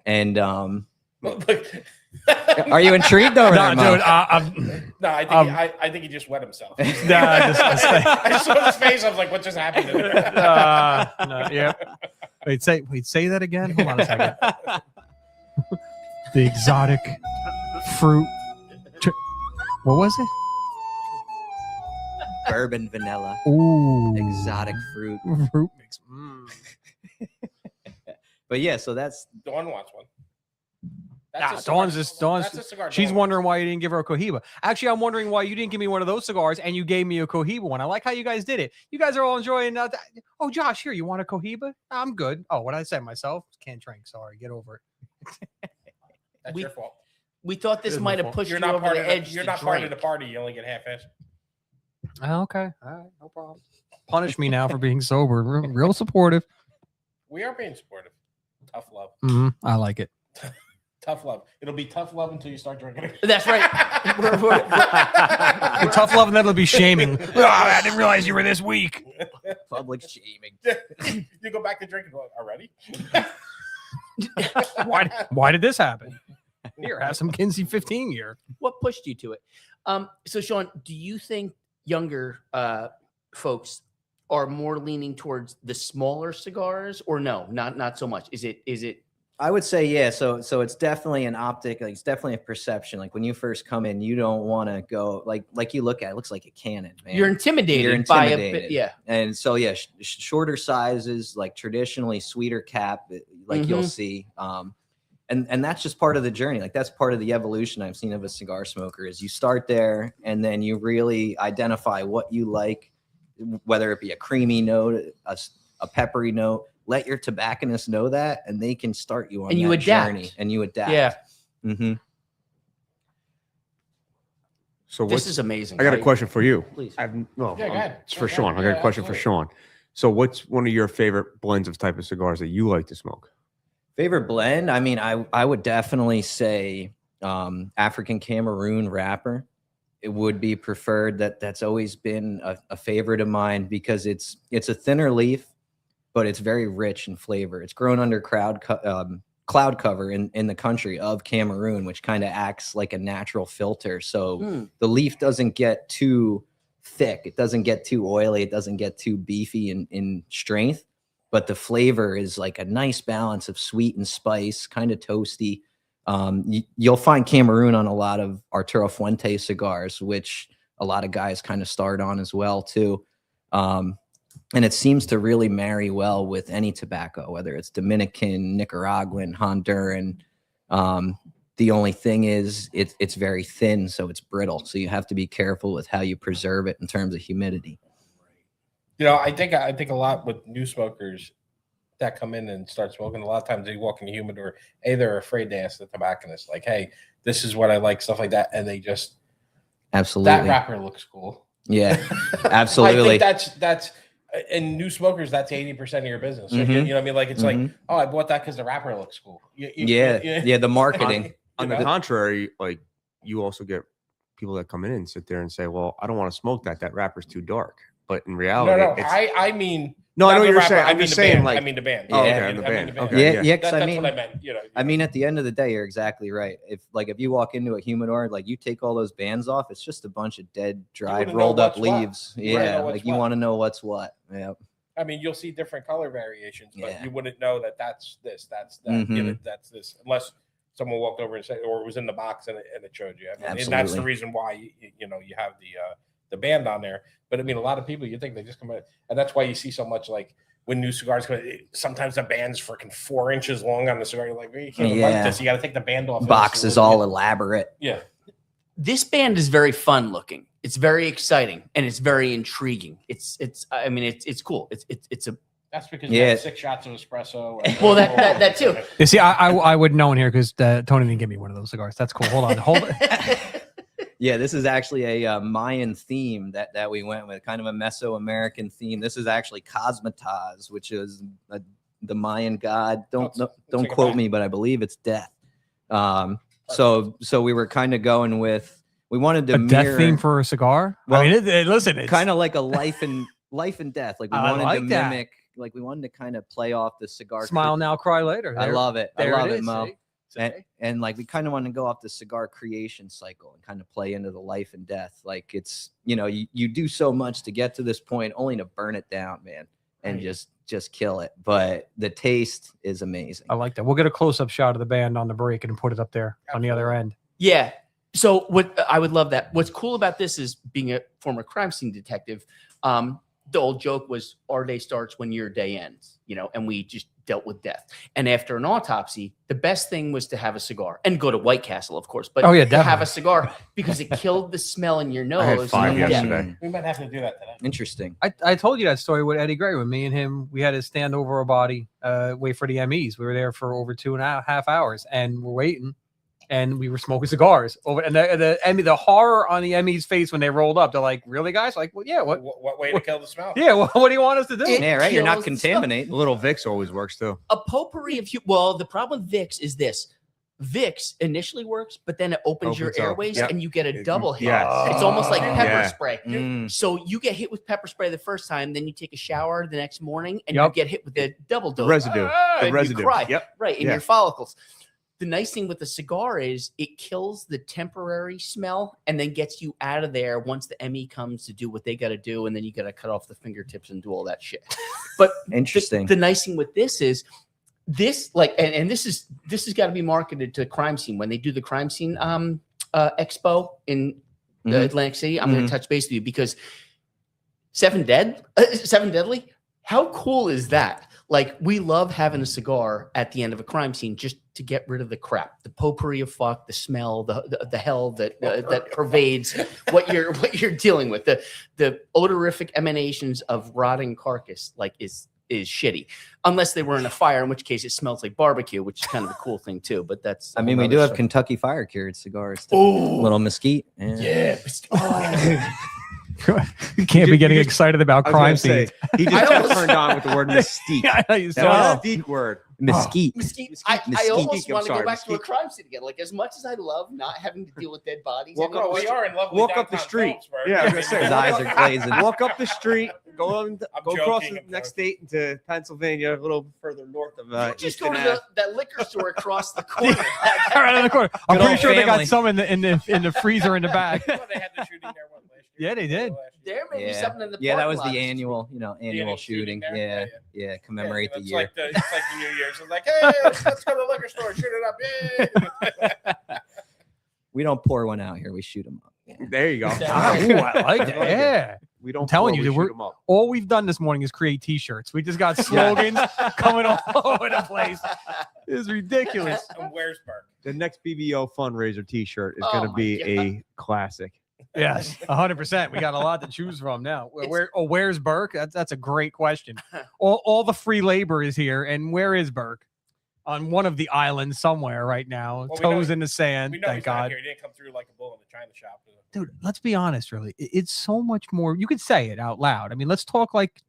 And are you intrigued over No, there, dude, Mo? No, I think he just wet himself. I I saw his face. I was like, what just happened to him? no, yeah. Wait, say that again. Hold on a second. The exotic fruit. What was it? bourbon vanilla, Ooh. exotic fruit. Fruit mix. Mm. But yeah, so that's Dawn wants one. Dawn's just That's a cigar. she's Dawn wondering wants. why you didn't give her a Cohiba. Actually, I'm wondering why you didn't give me one of those cigars and you gave me a Cohiba one. I like how you guys did it. You guys are all enjoying that. Oh, Josh, here, you want a Cohiba? I'm good. Oh, what did I say myself? Can't drink. Sorry, get over it. That's We- your fault. We thought this It is might my have fault. pushed You're you not over part the of edge. You're to not part of the drink. party. You only get half ass. Oh, okay. All right, no problem. Punish me now for being sober. Real supportive. We are being supportive. Tough love. I like it. Tough love. It'll be tough love until you start drinking. That's right. The tough love and then it'll be shaming. Oh, I didn't realize you were this weak. public shaming. You go back to drinking already. Why did this happen? Here, have some Kinsey 15 year. What pushed you to it? So Sean, do you think younger folks are more leaning towards the smaller cigars, or no, not so much? Is it? I would say, yeah. So it's definitely an optic. Like it's definitely a perception. Like when you first come in, you don't want to go like you look at it looks like a cannon, man. You're intimidated, You're by a intimidated. bit, yeah. And so yeah, shorter sizes, like traditionally sweeter cap, like you'll see. And that's just part of the journey. Like that's part of the evolution I've seen of a cigar smoker is you start there and then you really identify what you like, whether it be a creamy note, a peppery note. Let your tobacconist know that, and they can start you on And you that adapt. journey. And you adapt. Yeah. Mm-hmm. So This is amazing. I got a question for you. Please. I've no, Yeah, go ahead. it's for Go Sean. ahead. I got a Yeah, question for absolutely. Sean. So what's one of your favorite blends of type of cigars that you like to smoke? Favorite blend? I mean, I would definitely say African Cameroon wrapper. It would be preferred. That's always been a favorite of mine because it's a thinner leaf, but it's very rich in flavor. It's grown under cloud cover in the country of Cameroon, which kind of acts like a natural filter. So the leaf doesn't get too thick. It doesn't get too oily. It doesn't get too beefy in strength. But the flavor is like a nice balance of sweet and spice, kind of toasty. You'll find Cameroon on a lot of Arturo Fuente cigars, which a lot of guys kind of start on as well too. And it seems to really marry well with any tobacco, whether it's Dominican, Nicaraguan, Honduran. The only thing is it's very thin, so it's brittle. So you have to be careful with how you preserve it in terms of humidity. You know, I think a lot with new smokers that come in and start smoking. A lot of times they walk in the humidor, they're afraid to ask the tobacconist, like, "Hey, this is what I like," stuff like that, and they just Absolutely. that wrapper looks cool. Yeah, absolutely. I think that's in new smokers. That's 80% of your business. So, Mhm. you know what I mean? Like it's like, Mhm. oh, I bought that because the wrapper looks cool. Yeah, the marketing. On the contrary, like you also get people that come in and sit there and say, "Well, I don't want to smoke that. That wrapper's too dark." But in reality, No, it's, I mean, no, I not know what the you're rapper, saying. I I'm mean just the saying, band. like, I mean the band. Oh, okay, I the mean band. Okay. Yeah, because That's I mean, what I meant. You know, I mean, at the end of the day, you're exactly right. If you walk into a humidor, like you take all those bands off, it's just a bunch of dead, dried, wouldn't know rolled up what's what. leaves. You wouldn't Yeah, know what's like you what. want to know what's what. Yeah. I mean, you'll see different color variations, but Yeah. you wouldn't know that that's this, that's that, you know, that's this, unless someone walked over and said, or it was in the box and it showed you. I mean, and that's the Absolutely. reason why you know you have the band on there. But I mean, a lot of people, you think they just come in, and that's why you see so much like when new cigars come. Sometimes the band's freaking 4 inches long on the cigar. You're like, well, you can't even light Yeah. this. You got to take the band off. Box is all elaborate. Yeah. This band is very fun looking. It's very exciting and it's very intriguing. It's I mean it's cool. It's a That's because you Yeah. had 6 shots of espresso. Well, that too. You see, I would know in here because Tony didn't give me one of those cigars. That's cool. Hold on. Yeah, this is actually a Mayan theme that we went with, kind of a Mesoamerican theme. This is actually Cosmataz, which is the Mayan god. Don't take it quote back. me, but I believe it's death. So we were kind of going with, we wanted to A death mirror theme for a cigar. Well, I mean, listen, it's kind of like a life and death. Like we I wanted like to that. mimic, like we wanted to kind of play off the cigar. smile now, cry later. I love it. I there love it it, is, Mo. see? And like we kind of want to go off the cigar creation cycle and kind of play into the life and death. Like it's, you know, you do so much to get to this point only to burn it down, man, and Right. just kill it. But the taste is amazing. I like that. We'll get a close-up shot of the band on the break and put it up there on the other end. Yeah. So what I would love that. What's cool about this is being a former crime scene detective. The old joke was our day starts when your day ends, and we just dealt with death. And after an autopsy, the best thing was to have a cigar and go to White Castle, of course. But Oh, yeah, to have definitely. a cigar because it killed the smell in your nose. I had 5 Yeah. yesterday. We might have to do that today. Interesting. I told you that story with Eddie Gray. When me and him, we had to stand over a body, wait for the MEs. We were there for over 2.5 hours, and we're waiting, and we were smoking cigars over. And the horror on the ME's face when they rolled up, they're like, "Really, guys?" Like, well, yeah. What way to kill the smell? Yeah. What do you want us to do? Yeah, right. You're not kills the contaminating. A little Vicks always works too. A potpourri of well, the problem with Vicks is this. Vicks initially works, but then it opens your Opens up. airways Yep. and you get a double hit. Yes. It's almost like pepper Yeah. spray. Mm. So you get hit with pepper spray the first time, then you take a shower the next morning and Yep. you get hit with the double dose. Residue. And The you residue. cry. Yep. Right, in Yeah. your follicles. The nice thing with the cigar is it kills the temporary smell and then gets you out of there once the ME comes to do what they got to do, and then you got to cut off the fingertips and do all that shit. But Interesting. the nice thing with this is this, like, and this has got to be marketed to crime scene when they do the crime scene expo in Mhm. Atlantic City. I'm going to touch base with you because Seven Deadly. How cool is that? Like, we love having a cigar at the end of a crime scene just to get rid of the crap, the potpourri of fuck, the smell, the hell that that pervades what you're dealing with. The odorific emanations of rotting carcass, like, is shitty, unless they were in a fire, in which case it smells like barbecue, which is kind of a cool thing too. But that's I mean, we do have Kentucky Fire Cured cigars. Too. Oh, Little mesquite. yeah. Oh. You can't be getting just- excited about I was crime gonna say, scenes. he just got turned on with the word mystique. I know you That saw that. mystique word. Mesquite. Mesquite. Mesquite. I almost I'm want to go sorry, back to a mesquite. crime scene again. Like, as much as I love not having to deal with dead bodies, Walk anymore, Bro, we are in lovely Walk up the downtown street. Phillipsburg. Yeah, I was gonna say, His eyes are glazing. Walk up the street, go on, I'm go across joking, the I'm next joking. state into Pennsylvania, a little further north of you just Easton go to Ave. that liquor store across the corner. Right in the corner. I'm Good pretty old sure they got family. some in the freezer in the back. Well, they had the shooting there one last year. Yeah, they did. There may be something in the Yeah, that parking was lot the this annual, annual shooting shooting. there? Yeah, yeah, commemorate the it's year. Like it's like the New Year's. It's like, hey, let's go to the liquor store, shoot it up. Yeah. We don't pour one out here. We shoot them up. Yeah. There you go. Ah, ooh, I like that. Yeah. We don't. I'm telling pour, you, we we're- shoot 'em up. All we've done this morning is create T-shirts. We just got slogans coming all over the place. It's ridiculous. And where's Burke? The next BBO fundraiser T-shirt is Oh going to my be God. a classic. Yes, 100%. We got a lot to choose from now. Where's Burke? That's a great question. All the free labor is here, and where is Burke? On one of the islands somewhere right now, Well, we toes know- in the sand. We know Thank he's not God. here. He didn't come through like a bull in the china shop. Dude, let's be honest, really. It's so much more. You could say it out loud. I mean, let's talk like,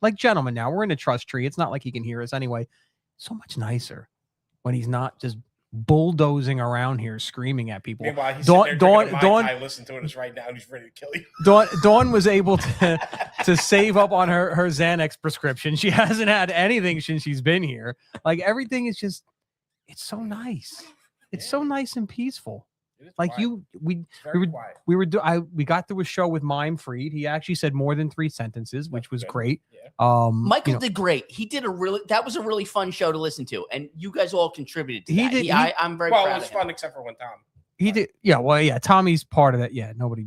like gentlemen now. We're in a trust tree. It's not like he can hear us anyway. So much nicer when he's not just bulldozing around here screaming at people. Meanwhile, he's Dawn- sitting there drinking a Dawn- Mai Tai, listening to us right now, and he's ready to kill you. Dawn was able to save up on her Xanax prescription. She hasn't had anything since she's been here. Like, everything is just, it's so nice. It's so nice and peaceful. It is Like quiet. we It's very were- quiet. we got through a show with Mime Freed. He actually said more than 3 sentences, which was Good. great. Yeah. Michael did great. He did that was a really fun show to listen to, and you guys all contributed to He that. did- I'm very Well, it proud was of him. fun except for one Tom. He did. Yeah. Well, yeah. Tommy's part of that. Yeah. Nobody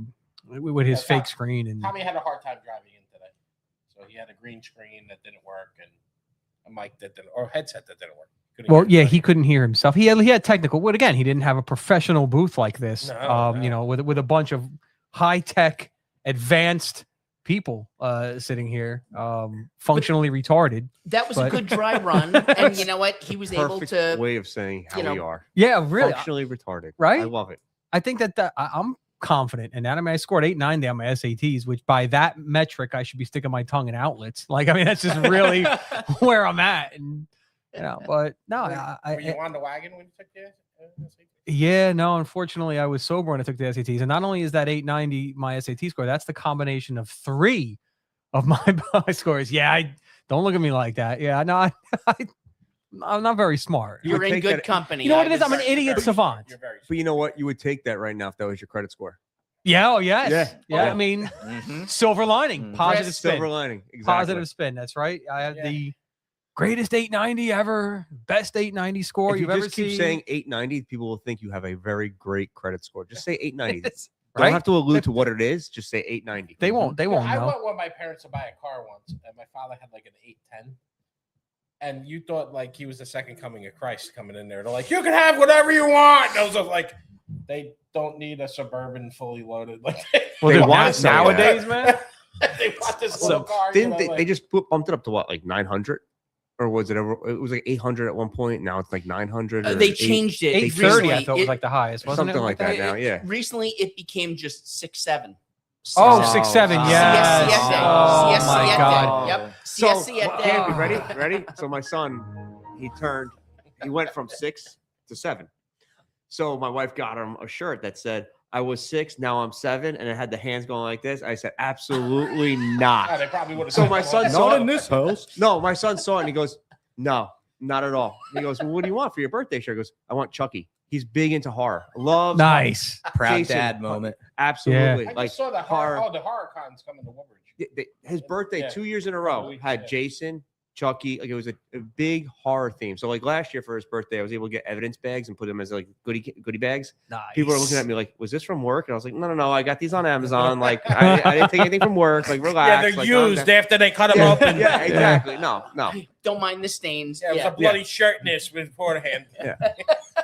with his Yeah, fake Tom- screen and Tommy had a hard time driving in today, so he had a green screen that didn't work and a mic that didn't, or a headset that didn't work. Couldn't well, hear yeah, anybody. he couldn't hear himself. He had technical. But again, he didn't have a professional booth like this. No. With a bunch of high tech, advanced people sitting here, functionally retarded. That was a but- good dry run, and you know what? He was able Perfect to. way of saying how you know, we are. Yeah, really. Functionally retarded. Right? I love it. I think that I'm confident in that. I mean, I scored 890 on my SATs, which by that metric, I should be sticking my tongue in outlets. Like, I mean, that's just really where I'm at. And but no, Were you on the wagon when you took the SAT? Yeah, no, unfortunately, I was sober when I took the SATs. And not only is that 890 my SAT score, that's the combination of 3 of my scores. Yeah, don't look at me like that. Yeah, no, I'm not very smart. You're would in take good that- company. You know what it I is? I'm an was- idiot savant. You're very But you know what? You would take that right now if that was your credit score. Yeah, oh, yes. Yeah. Yeah, Oh. I mean, Mhm. silver lining, Mm. positive Yes, spin. Silver lining. Exactly. Positive spin. That's right. I have Yeah. the greatest 890 ever, best 890 score If you've you ever just keep seen. saying 890, people will think you have a very great credit score. Just say 890. Right? Don't have to allude to what it is. Just say 890. They won't. They won't I know. went with my parents to buy a car once, and my father had like an 810. And you thought like he was the second coming of Christ coming in there. They're like, you can have whatever you want. And I was like, they don't need a Suburban fully loaded. Like, Well, They dude, want something nowadays, man. they want this So, little car. Didn't they, like, they just bumped it up to what, like 900? Or was it ever? It was like 800 at one point. Now it's like 900. or They 8 changed it. 830, I Recently, thought was like the highest, wasn't something it? like that now. Yeah. Recently, it became just 6'7". Oh, 6'7". 6'7", yes. Oh, my God. Yep. So, Siete. Candy, ready? So my son, he went from 6 to 7. So my wife got him a shirt that said, I was 6, now I'm 7, and it had the hands going like this. I said, absolutely not. they probably would have. So my son saw it. this house. No, my son saw it and he goes, no, not at all. He goes, well, what do you want for your birthday shirt? He goes, I want Chucky. He's big into horror. Loves Nice. Proud Jason, dad moment. Absolutely. I Like just saw the horror. the horror cons coming to Woodbridge. His birthday Yeah. 2 years in a row weeks, had yeah. Jason, Chucky. Like it was a big horror theme. So like last year for his birthday, I was able to get evidence bags and put them as like goodie bags. Nice. People were looking at me like, was this from work? And I was like, no, I got these on Amazon. Like I didn't take anything from work. Like relax. Yeah, they're like, used after they cut them yeah, open. yeah, exactly. No. Don't mind the stains. Yeah, it was a bloody shirt in this with beforehand.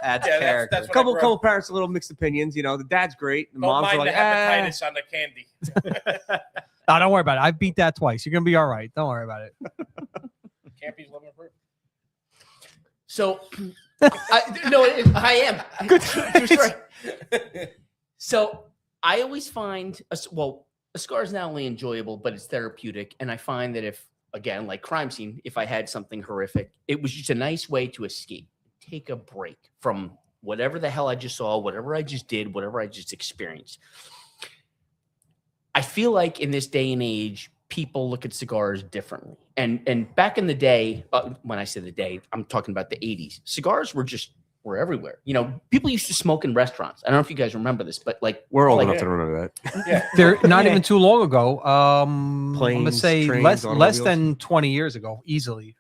Adds Yeah, character. that's what Couple parents, a little mixed opinions. You know, the dad's great. The Don't moms are mind like, the hepatitis on the candy. No, don't worry about it. I beat that twice. You're gonna be all right. Don't worry about it. Campy's living proof. So, I am. Good story. So I always find, a scar is not only enjoyable, but it's therapeutic. And I find that if, again, like crime scene, if I had something horrific, it was just a nice way to escape, take a break from whatever the hell I just saw, whatever I just did, whatever I just experienced. I feel like in this day and age, people look at cigars differently. And back in the day, when I say the day, I'm talking about the 80s. Cigars were everywhere. You know, people used to smoke in restaurants. I don't know if you guys remember this, but like we're old like, enough to remember that. Yeah. They're not even too long ago. I'm gonna Planes, say trains, less automobiles. than 20 years ago, easily.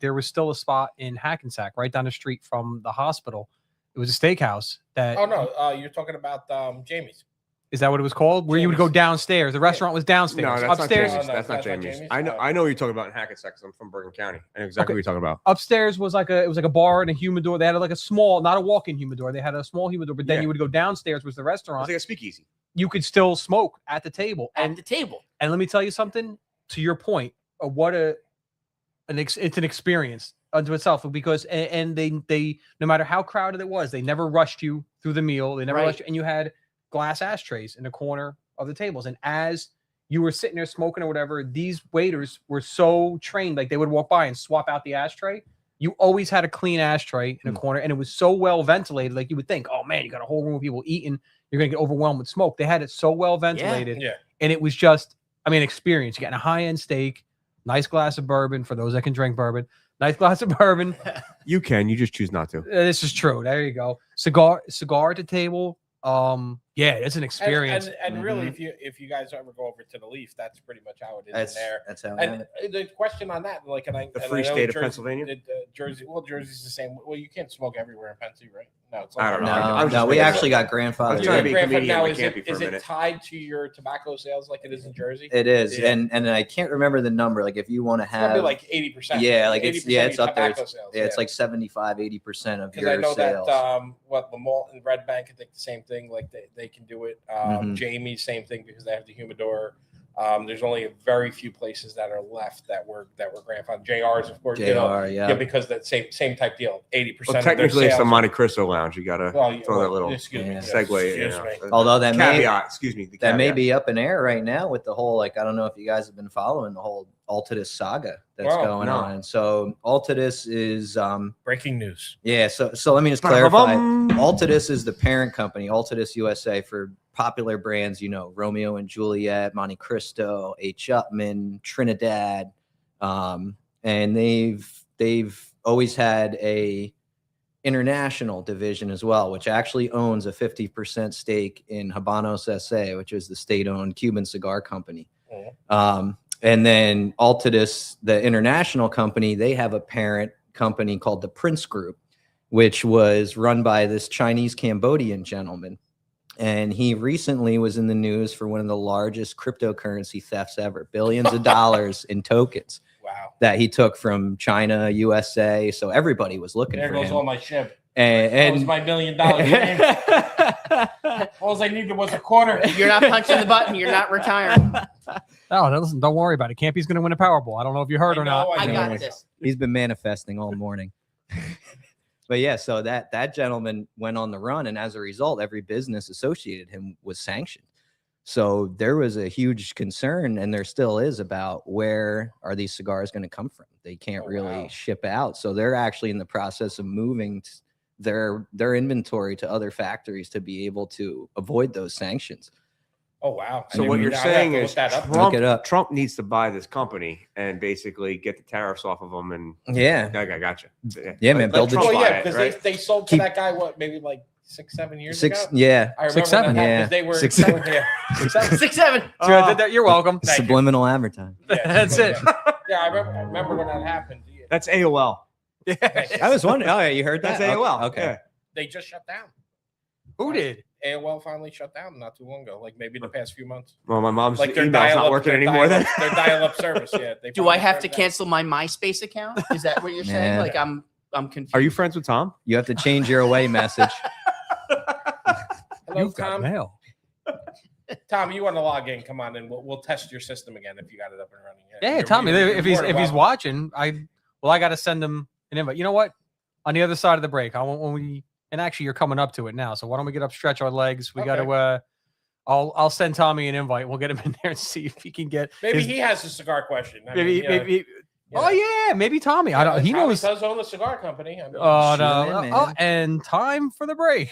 There was still a spot in Hackensack, right down the street from the hospital. It was a steakhouse that. Oh no, you're talking about Jamie's. Is that what it was called? Where you would go Jamie's. downstairs. The restaurant was downstairs. No, that's Upstairs, not Jamie's. Oh, no, That's not that's not Jamie's. Jamie's? I know what you're talking about in Hackensack because I'm from Bergen County. I know exactly Okay. what you're talking about. upstairs was like a bar and a humidor. They had like a small, not a walk-in humidor. They had a small humidor, but then Yeah. you would go downstairs was the It's restaurant. like a speakeasy. You could still smoke at the table. at the table. And let me tell you something. To your point, it's an experience unto itself because and they no matter how crowded it was, they never rushed you through the meal. They never Right. rushed you, and you had glass ashtrays in the corner of the tables. And as you were sitting there smoking or whatever, these waiters were so trained, like they would walk by and swap out the ashtray. You always had a clean ashtray in a corner, and it was so well ventilated. Like you would think, oh man, you got a whole room of people eating, you're gonna get overwhelmed with smoke. They had it so well ventilated, Yeah. and it was just, I mean, experience. You're getting a high-end steak, nice glass of bourbon for those that can drink bourbon, nice glass of bourbon. You can. You just choose not to. This is true. There you go. Cigar at the table. Yeah, it's an experience. And really, if you guys ever go over to the Leaf, that's pretty much how it is in there. That's how I have And it. the question on that, like, The and free I know state of Jersey- Pennsylvania? Jersey. Well, Jersey's the same. Well, you can't smoke everywhere in Pennsylvania, right? No, it's I don't know. No, I was just we making actually got I'm grandfathered. trying to in. be a Grandfather, comedian. now, I is can't be it for a is it minute. tied to your tobacco sales like it is in Jersey? It is, Yeah. and I can't remember the number. Like if you want to It's gonna have, be like 80%. yeah, like it's 80% it's of up there. tobacco It's, sales, yeah, it's like 75-80% of because I your know sales. that what Lamalt and Red Bank, I think the same thing. Like they can do it. Mhm. Jamie's same thing because they have the humidor. There's only a very few places that are left that were grandfathered. JR's, of course, JR, yeah. because that same type deal. 80%. Well, of their technically, it's the sales- Monte Cristo Lounge. You gotta throw that little excuse me, Yeah. segue. Excuse you me. know, Although that may caveat. Excuse me. the that may caveat. be up in air right now with the whole, like, I don't know if you guys have been following the whole Altadis saga that's Wow, going no. on. So Altadis is Breaking news. yeah. So let me just clarify. Ba-da-ba-bum. Altadis is the parent company, Altadis USA, for popular brands, you know, Romeo and Juliet, Monte Cristo, H. Upman, Trinidad, and they've always had a international division as well, which actually owns a 50% stake in Habanos SA, which is the state-owned Cuban cigar company. And then Altadis, the international company, they have a parent company called the Prince Group, which was run by this Chinese Cambodian gentleman. And he recently was in the news for one of the largest cryptocurrency thefts ever, billions of dollars in tokens. Wow. That he took from China, USA. So everybody was looking There for goes him. all my ship. And That was my $1 million game. All I needed was a quarter. You're not punching the button. You're not retiring. Oh, listen, don't worry about it. Campy's going to win a Powerball. I don't know if you heard or not. I got know. this. He's been manifesting all morning. But yeah, so that gentleman went on the run, and as a result, every business associated him was sanctioned. So there was a huge concern, and there still is, about where are these cigars going to come from? They can't really ship out. So they're actually in the process of moving their inventory to other factories to be able to avoid those sanctions. Oh, wow. So what you're saying is Look it up. Trump needs to buy this company and basically get the tariffs off of them. And Yeah. I gotcha. Yeah, man, build the Trump Well, buy yeah, it, because right? they sold to that guy, what, maybe like 6-7 years ago? Yeah. I remember 6-7, when that happened, yeah. 'cause they were 6-7. yeah. 6'7". You're welcome. Thank you. Subliminal advertising. Yeah, That's it. Yeah, I remember when that happened. Yeah. That's AOL. I was wondering. Oh, yeah, you heard that? That's AOL. Okay. Yeah. They just shut down. Who did? AOL finally shut down not too long ago, like maybe the past few months. Well, my mom's Like their email's dial-up, not working anymore. Then their dial-up service. Yeah. They Do I finally have shut to down. cancel my MySpace account? Is that what you're saying? Nah. Like I'm confused. are you friends with Tom? You have to change your away message. Hello, You've got Tom. mail. Tom, you want to log in? Come on, and we'll test your system again if you got it up and running. Yeah, You're- Tommy, you're if he's more than welcome. watching, I got to send him an invite. You know what? On the other side of the break, and actually you're coming up to it now. So why don't we get up, stretch our legs? We got to. I'll send Tommy an invite. We'll get him in there and see if he can get. Maybe he has a cigar question. I mean, Maybe. you know, maybe. yeah. Oh yeah, maybe Tommy. I don't. He Tommy knows. does own a cigar company. I mean, Oh Sure, no! man. Oh, and time for the break.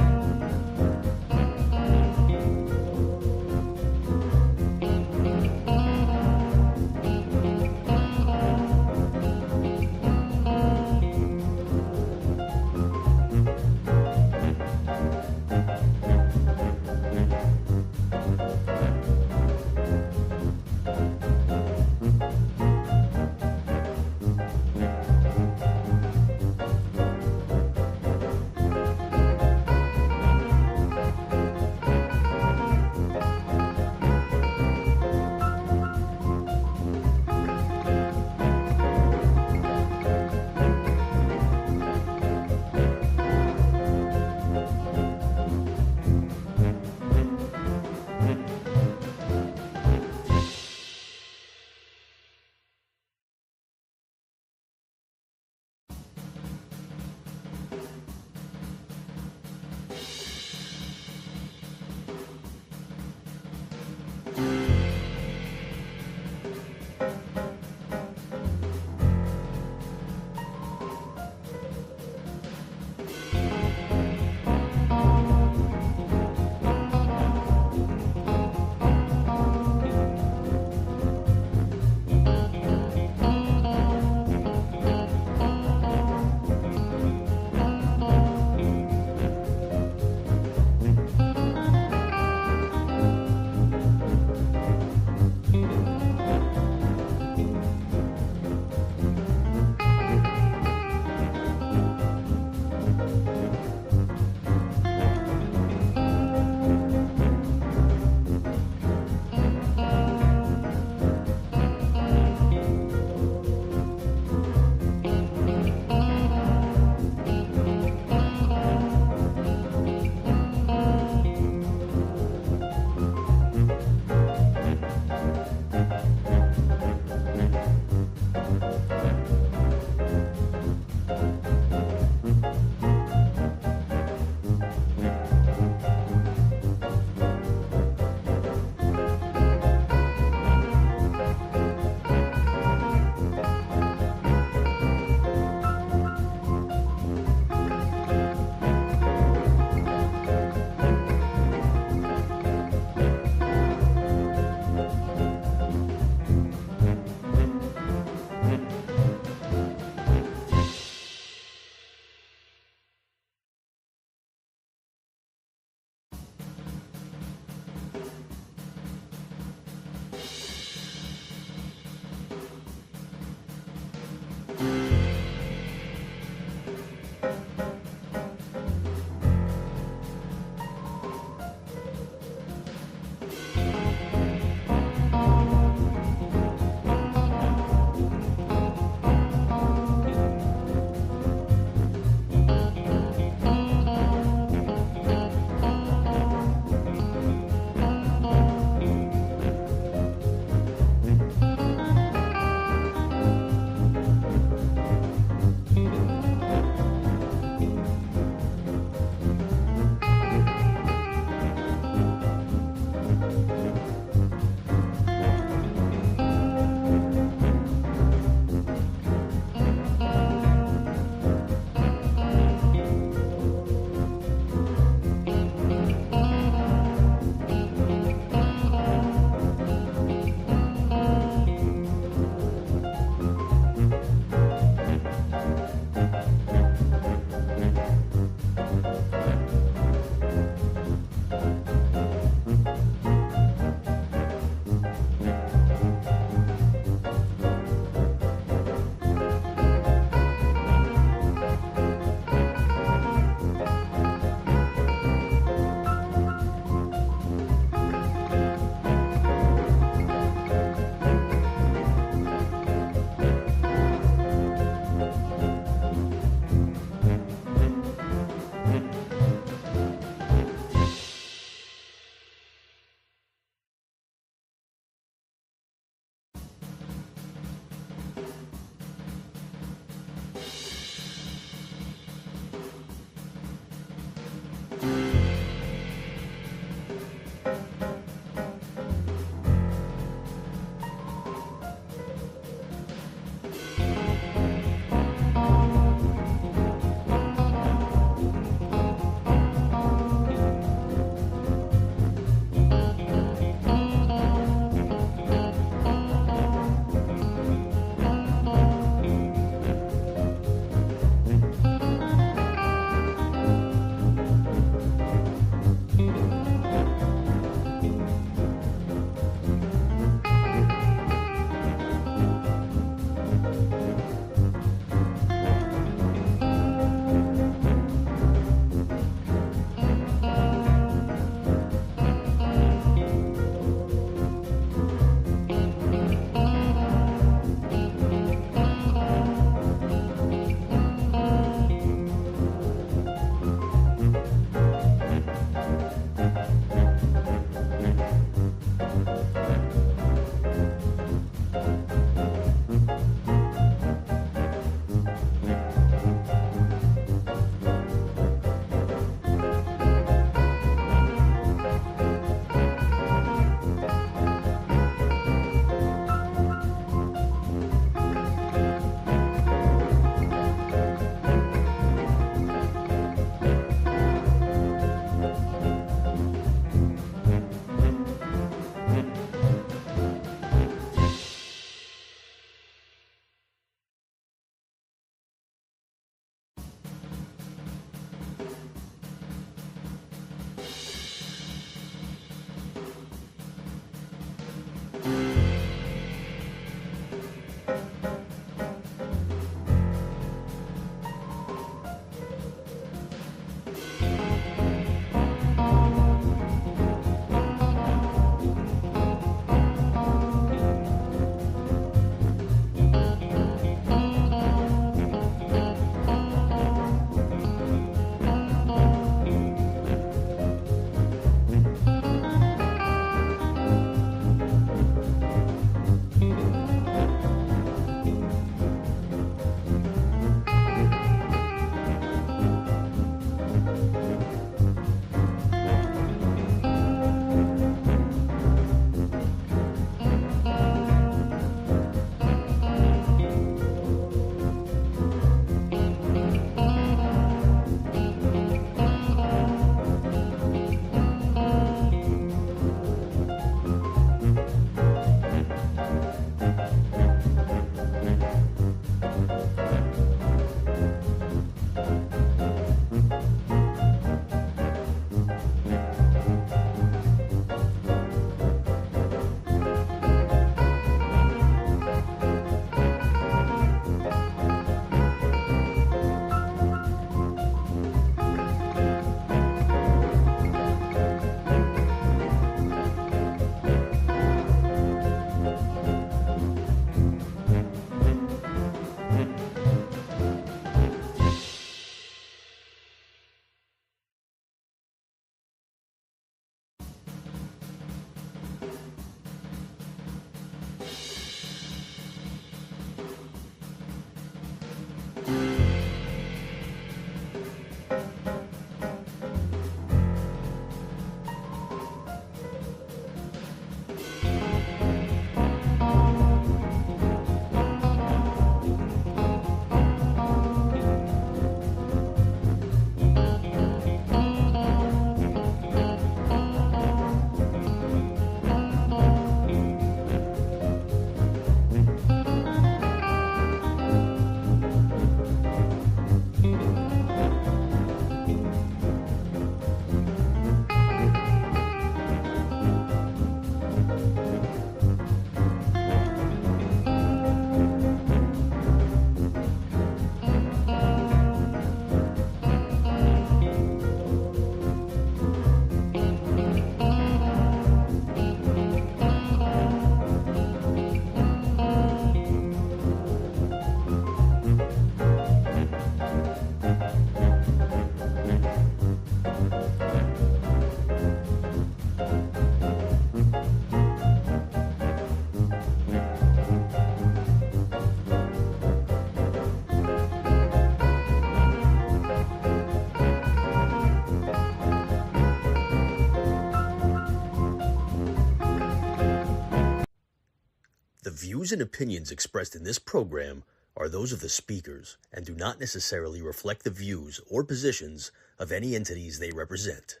The views and opinions expressed in this program are those of the speakers and do not necessarily reflect the views or positions of any entities they represent.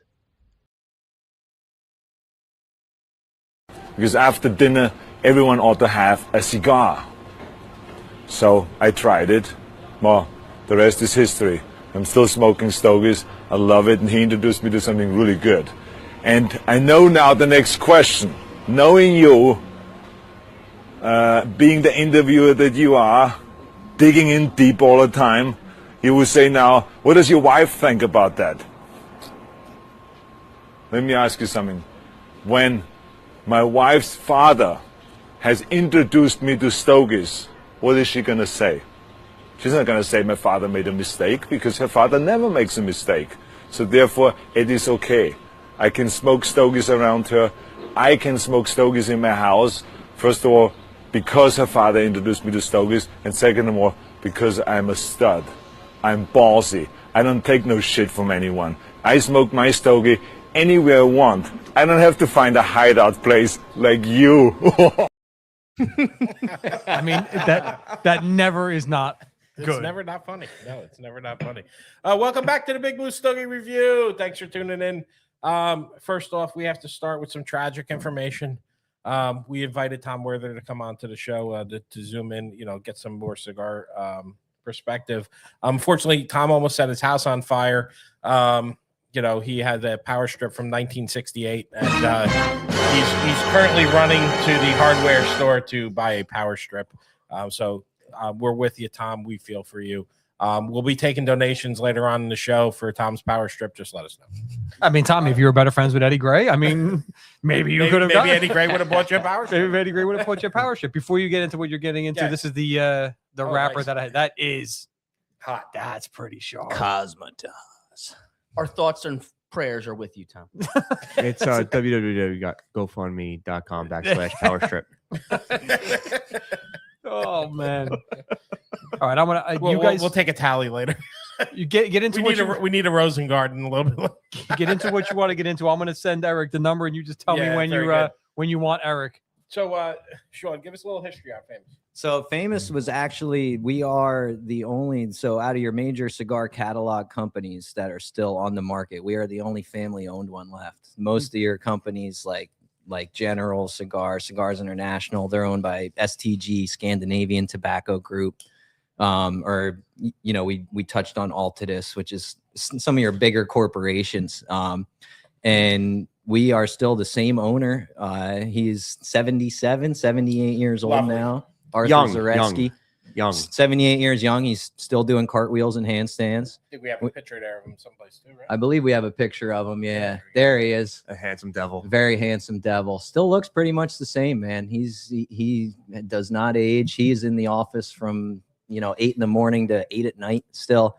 Because after dinner, everyone ought to have a cigar. So I tried it. Well, the rest is history. I'm still smoking Stogies. I love it, and he introduced me to something really good. And I know now the next question. Knowing you, being the interviewer that you are, digging in deep all the time, you will say now, what does your wife think about that? Let me ask you something. When my wife's father has introduced me to Stogies, what is she going to say? She's not going to say my father made a mistake, because her father never makes a mistake. So therefore, it is okay. I can smoke Stogies around her. I can smoke Stogies in my house. First of all, because her father introduced me to Stogies, and second of all, because I'm a stud. I'm ballsy. I don't take no shit from anyone. I smoke my Stogie anywhere I want. I don't have to find a hideout place like you. I mean, that never is not good. It's never not funny. No, it's never not funny. Welcome back to the Big Blue Stogie Review. Thanks for tuning in. First off, we have to start with some tragic information. We invited Tom Werther to come on to the show to zoom in, get some more cigar perspective. Unfortunately, Tom almost set his house on fire. He had a power strip from 1968, and he's currently running to the hardware store to buy a power strip. So we're with you, Tom. We feel for you. We'll be taking donations later on in the show for Tom's power strip. Just let us know. I mean, Tom, if you were better friends with Eddie Gray, I mean, maybe could have done it. Eddie Gray would have bought you a power strip. Maybe Eddie Gray would have bought you a power strip. Before you get into what you're getting into, Yes. This is the wrapper nice. that is Hot. That's pretty sharp. Cosmotas. Our thoughts and prayers are with you, Tom. It's www.gofundme.com/powerstrip. Oh man! All right, I'm gonna. We'll take a tally later. You get into we need a Rosengarten a little bit. Get into what you want to get into. I'm gonna send Eric the number, and you just tell me when you want Eric. So, Sean, give us a little history on Famous. So Famous was actually, we are the only, so out of your major cigar catalog companies that are still on the market, we are the only family owned one left. Most of your companies like General Cigars International, they're owned by STG, Scandinavian Tobacco Group. We touched on Altadis, which is some of your bigger corporations. And we are still the same owner. He's 78 years old Lovely. now. Arthur Young, Zaretsky. Young. 78 years young. He's still doing cartwheels and handstands. I think we have a picture there of him someplace too, right? I believe we have a picture of him. Yeah, there he is. A handsome devil. Very handsome devil. Still looks pretty much the same, man. He does not age. He is in the office from 8 in the morning to 8 at night. Still,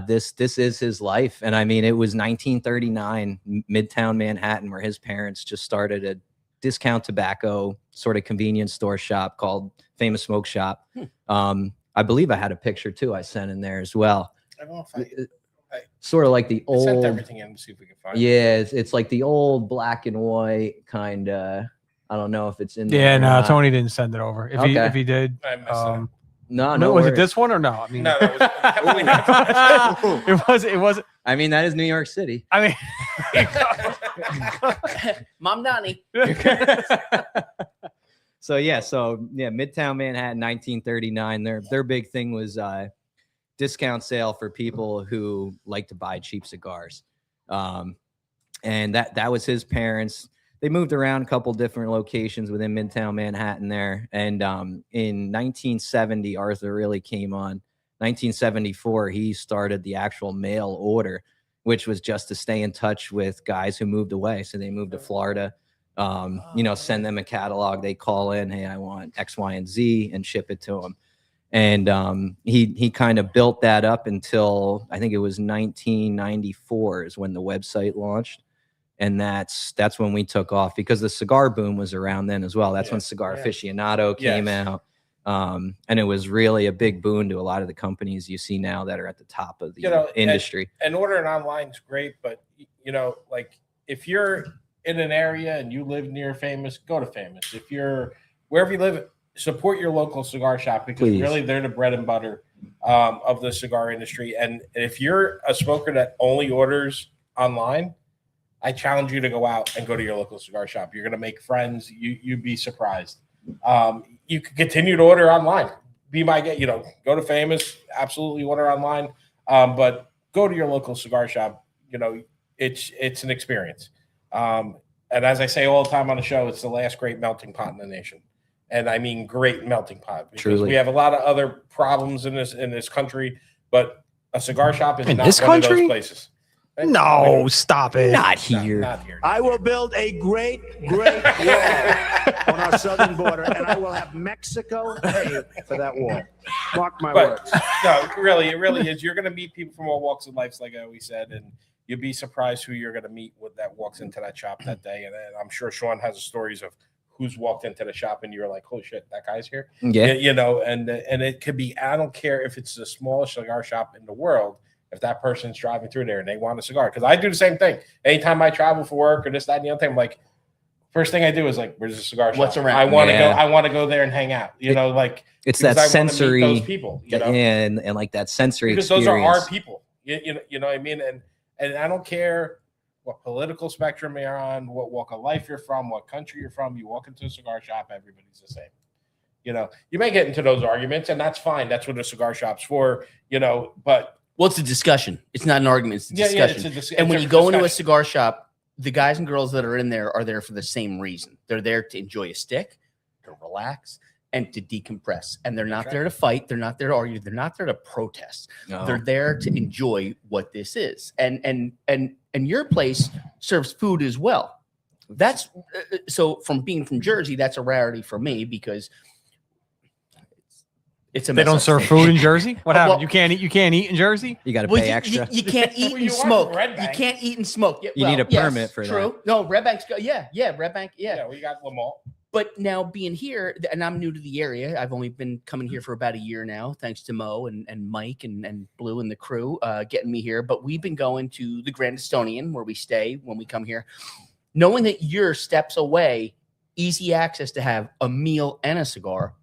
this is his life. And I mean, it was 1939, Midtown Manhattan, where his parents just started a discount tobacco sort of convenience store shop called Famous Smoke Shop. I believe I had a picture too. I sent in there as well. I don't know if Sort of like the I sent old. everything in to see if we can find it. Yeah, it's like the old black and white kind of. I don't know if it's in there. Yeah, or no, not. Tony didn't send it over. If he did, I messed it up. No, was it worries. this one or no? I mean, No, that was definitely not. it was. I mean, that is New York City. I mean, Mom Donnie. So Midtown Manhattan, 1939. Their big thing was discount sale for people who like to buy cheap cigars, and that was his parents. They moved around a couple different locations within Midtown Manhattan there, and in 1970, Arthur really came on. 1974, he started the actual mail order, which was just to stay in touch with guys who moved away. So they moved to Florida. Send them a catalog. They call in, hey, I want X, Y, and Z, and ship it to them. And he kind of built that up until I think it was 1994 is when the website launched. And that's when we took off, because the cigar boom was around then as well. That's when Cigar Aficionado came out. And it was really a big boon to a lot of the companies you see now that are at the top of the industry. And ordering online is great, but like if you're in an area and you live near Famous, go to Famous. If you're wherever you live, support your local cigar shop because Please. really they're the bread and butter of the cigar industry. And if you're a smoker that only orders online, I challenge you to go out and go to your local cigar shop. You're going to make friends. You'd be surprised. You can continue to order online. Be my guest. Go to Famous. Absolutely order online. But go to your local cigar shop. It's an experience. And as I say all the time on the show, it's the last great melting pot in the nation. And I mean great melting pot because Truly. we have a lot of other problems in this country, but a cigar shop is In not this one country? of those places. No, stop it. Not here. Not here. I will build a great wall on our southern border, and I will have Mexico pay for that wall. Mark my words. No, it really is. You're going to meet people from all walks of life, like I always said, and you'll be surprised who you're going to meet that walks into that shop that day. And I'm sure Sean has stories of who's walked into the shop and you're like, holy shit, that guy's here. Yeah. And it could be, I don't care if it's the smallest cigar shop in the world, if that person's driving through there and they want a cigar. Because I do the same thing. Anytime I travel for work or this, that, and the other thing, I'm like, first thing I do is like, where's the cigar shop? What's around? I want to go there and hang out. It's because that I wanna meet sensory those people, and like that sensory because experience. those are our people. You know what I mean? And I don't care what political spectrum you're on, what walk of life you're from, what country you're from. You walk into a cigar shop, everybody's the same. You may get into those arguments, and that's fine. That's what a cigar shop's for. But Well, it's a discussion. It's not an argument. It's a discussion. And when you go into a cigar shop, the guys and girls that are in there are there for the same reason. They're there to enjoy a stick, to relax, and to decompress. And they're not there to fight. They're not there to argue. They're not there to protest. No. They're there to enjoy what this is. And your place serves food as well. That's so from being from Jersey, that's a rarity for me because it's a They don't serve food in Jersey. What Well, happened? You can't eat in Jersey. You got to Well, pay extra. You can't eat Well, and you are smoke. Red You Bank. can't eat and smoke. You need a permit for that. True. No, Red Bank's go. Yeah, Red Bank. Yeah. we got Lamont. But now being here, and I'm new to the area. I've only been coming here for about a year now, thanks to Mo and Mike and Blue and the crew getting me here. But we've been going to the Grand Estonian where we stay when we come here, knowing that you're steps away, easy access to have a meal and a cigar.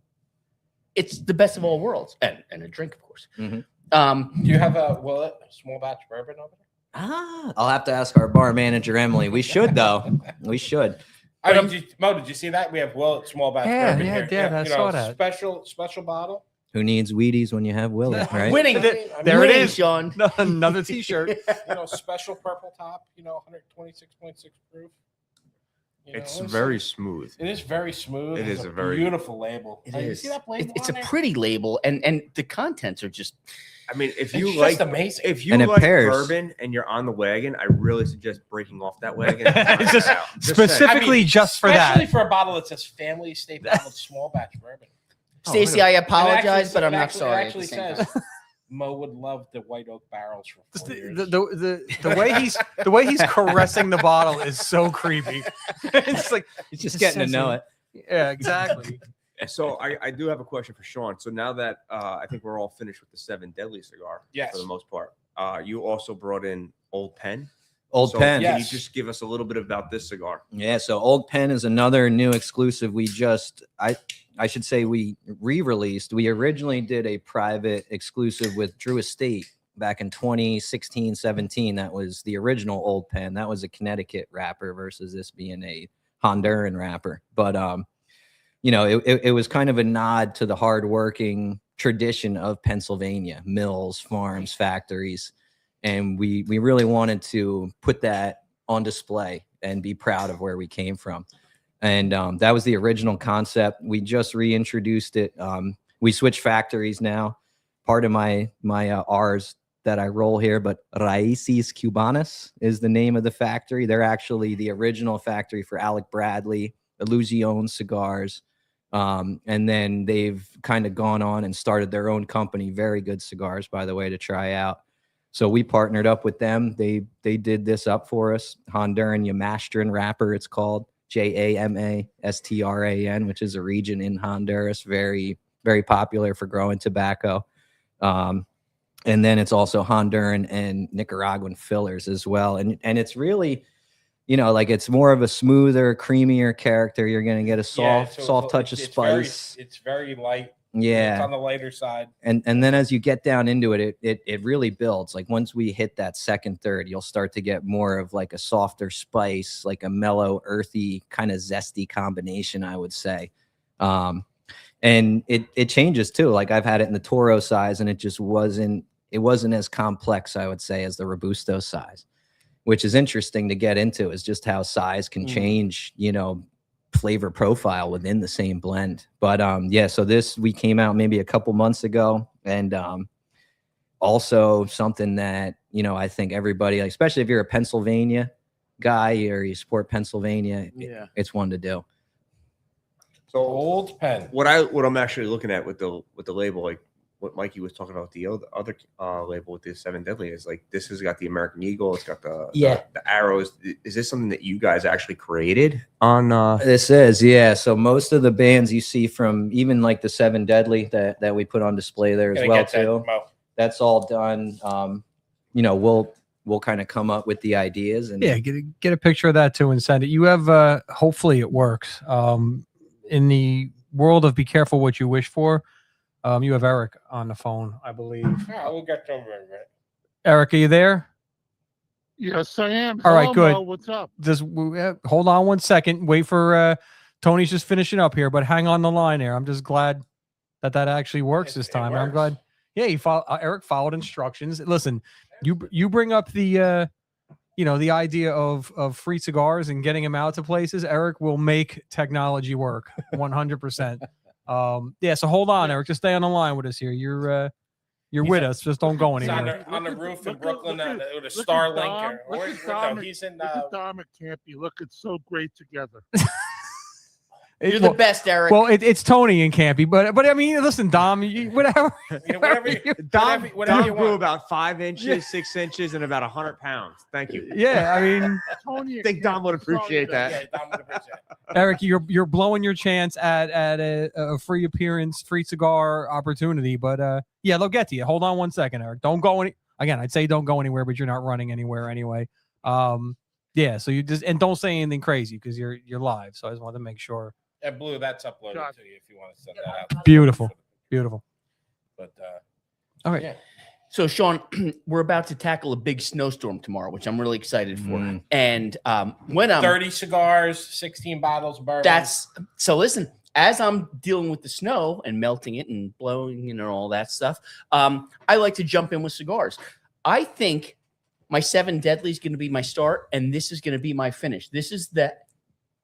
It's the best of all worlds, and a drink, of course. Mhm. Do you have a small batch bourbon over there? I'll have to ask our bar manager, Emily. We should, though. We should. Mo, did you see that? We have small batch Yeah, bourbon yeah, here. I saw that. Special bottle. Who needs Wheaties when you have Willie, right? Winning. There it Winning, is. Sean. Another T-shirt. Special purple top. 126.6 proof. It's very smooth. It is very smooth. It It's is a a very- beautiful label. It You is. see that label It's on a there? pretty label, and the contents are just. I mean, if It's you just like amazing. if you And it like pairs. bourbon and you're on the wagon, I really suggest breaking off that wagon. It's just Just saying. specifically just for Especially that. for a bottle that says family stay bottled small batch bourbon. Stacey, I And apologize, actually- but I'm it not actually- sorry. It actually at the same says time. Mo would love the white oak barrels for 4 years. The way he's caressing the bottle is so creepy. It's like He's just getting to know it. Yeah, exactly. So I do have a question for Sean. So now that I think we're all finished with the 7 Deadly cigar, Yes. for the most part, you also brought in Old Pen. Old So Pen. Can you Yes. just give us a little bit about this cigar? Yeah, so Old Pen is another new exclusive. We just I should say we re-released. We originally did a private exclusive with Drew Estate back in 2016, 17. That was the original Old Pen. That was a Connecticut wrapper versus this being a Honduran wrapper. But it was kind of a nod to the hardworking tradition of Pennsylvania, mills, farms, factories. And we really wanted to put that on display and be proud of where we came from. And that was the original concept. We just reintroduced it. We switched factories now. Part of my R's that I roll here, but Raíces Cubanas is the name of the factory. They're actually the original factory for Alec Bradley, Illusion cigars. And then they've kind of gone on and started their own company. Very good cigars, by the way, to try out. So we partnered up with them. They did this up for us. Honduran Yamastran wrapper, it's called. Jamastran, which is a region in Honduras, very, very popular for growing tobacco. And then it's also Honduran and Nicaraguan fillers as well. And it's really, like it's more of a smoother, creamier character. You're going to get a soft touch of spice. It's very light. Yeah. It's on the lighter side. And then as you get down into it, it really builds. Like once we hit that second third, you'll start to get more of like a softer spice, like a mellow, earthy, kind of zesty combination, I would say. And it changes too. Like I've had it in the Toro size, and it wasn't as complex, I would say, as the Robusto size, which is interesting to get into, is just how size can change, flavor profile within the same blend. But so we came out maybe a couple months ago, and also something that I think everybody, especially if you're a Pennsylvania guy or you support Pennsylvania, it's one to do. So Old Pen. what I'm actually looking at with the label, like what Mikey was talking about, the other label with the 7 Deadly, is like this has got the American Eagle, it's got the arrows. Is this something that you guys actually created on? This is, yeah. So most of the bands you see from even like the 7 Deadly that we put on display there as well too. That's all done. We'll kind of come up with the ideas and get a picture of that too and send it. You have hopefully it works. In the world of be careful what you wish for, you have Eric on the phone, I believe. Yeah, we'll get to him in a minute. Eric, are you there? Yes, I am. All right, good. Mo, what's up? Just hold on one second. Wait for Tony's just finishing up here, but hang on the line there. I'm just glad that actually works this time. I'm glad. Yeah, Eric followed instructions. Listen, you bring up the the idea of free cigars and getting them out to places. Eric will make technology work 100%. So hold on, Eric. Just stay on the line with us here. You're with us. Just don't go anywhere. On the roof in Brooklyn with a Starlink. He's in. Look at Dom and Campy. Look, it's so great together. You're the best, Eric. Well, it's Tony and Campy, but I mean, listen, Dom, whatever. Dom grew about 5 inches, 6 inches, and about 100 pounds. Thank you. Yeah, I mean, I think Dom would appreciate that. Yeah, Dom would appreciate it. Eric, you're blowing your chance at a free appearance, free cigar opportunity, but they'll get to you. Hold on one second, Eric. Don't go again. I'd say don't go anywhere, but you're not running anywhere anyway. So you just don't say anything crazy because you're live. So I just wanted to make sure. And Blue, that's uploaded to you if you want to send that out. Beautiful. But all right. Yeah. So Sean, we're about to tackle a big snowstorm tomorrow, which I'm really excited for. And when I'm 30 cigars, 16 bottles of bourbon. So listen, as I'm dealing with the snow and melting it and blowing and all that stuff, I like to jump in with cigars. I think my 7 Deadly is going to be my start, and this is going to be my finish. This is the,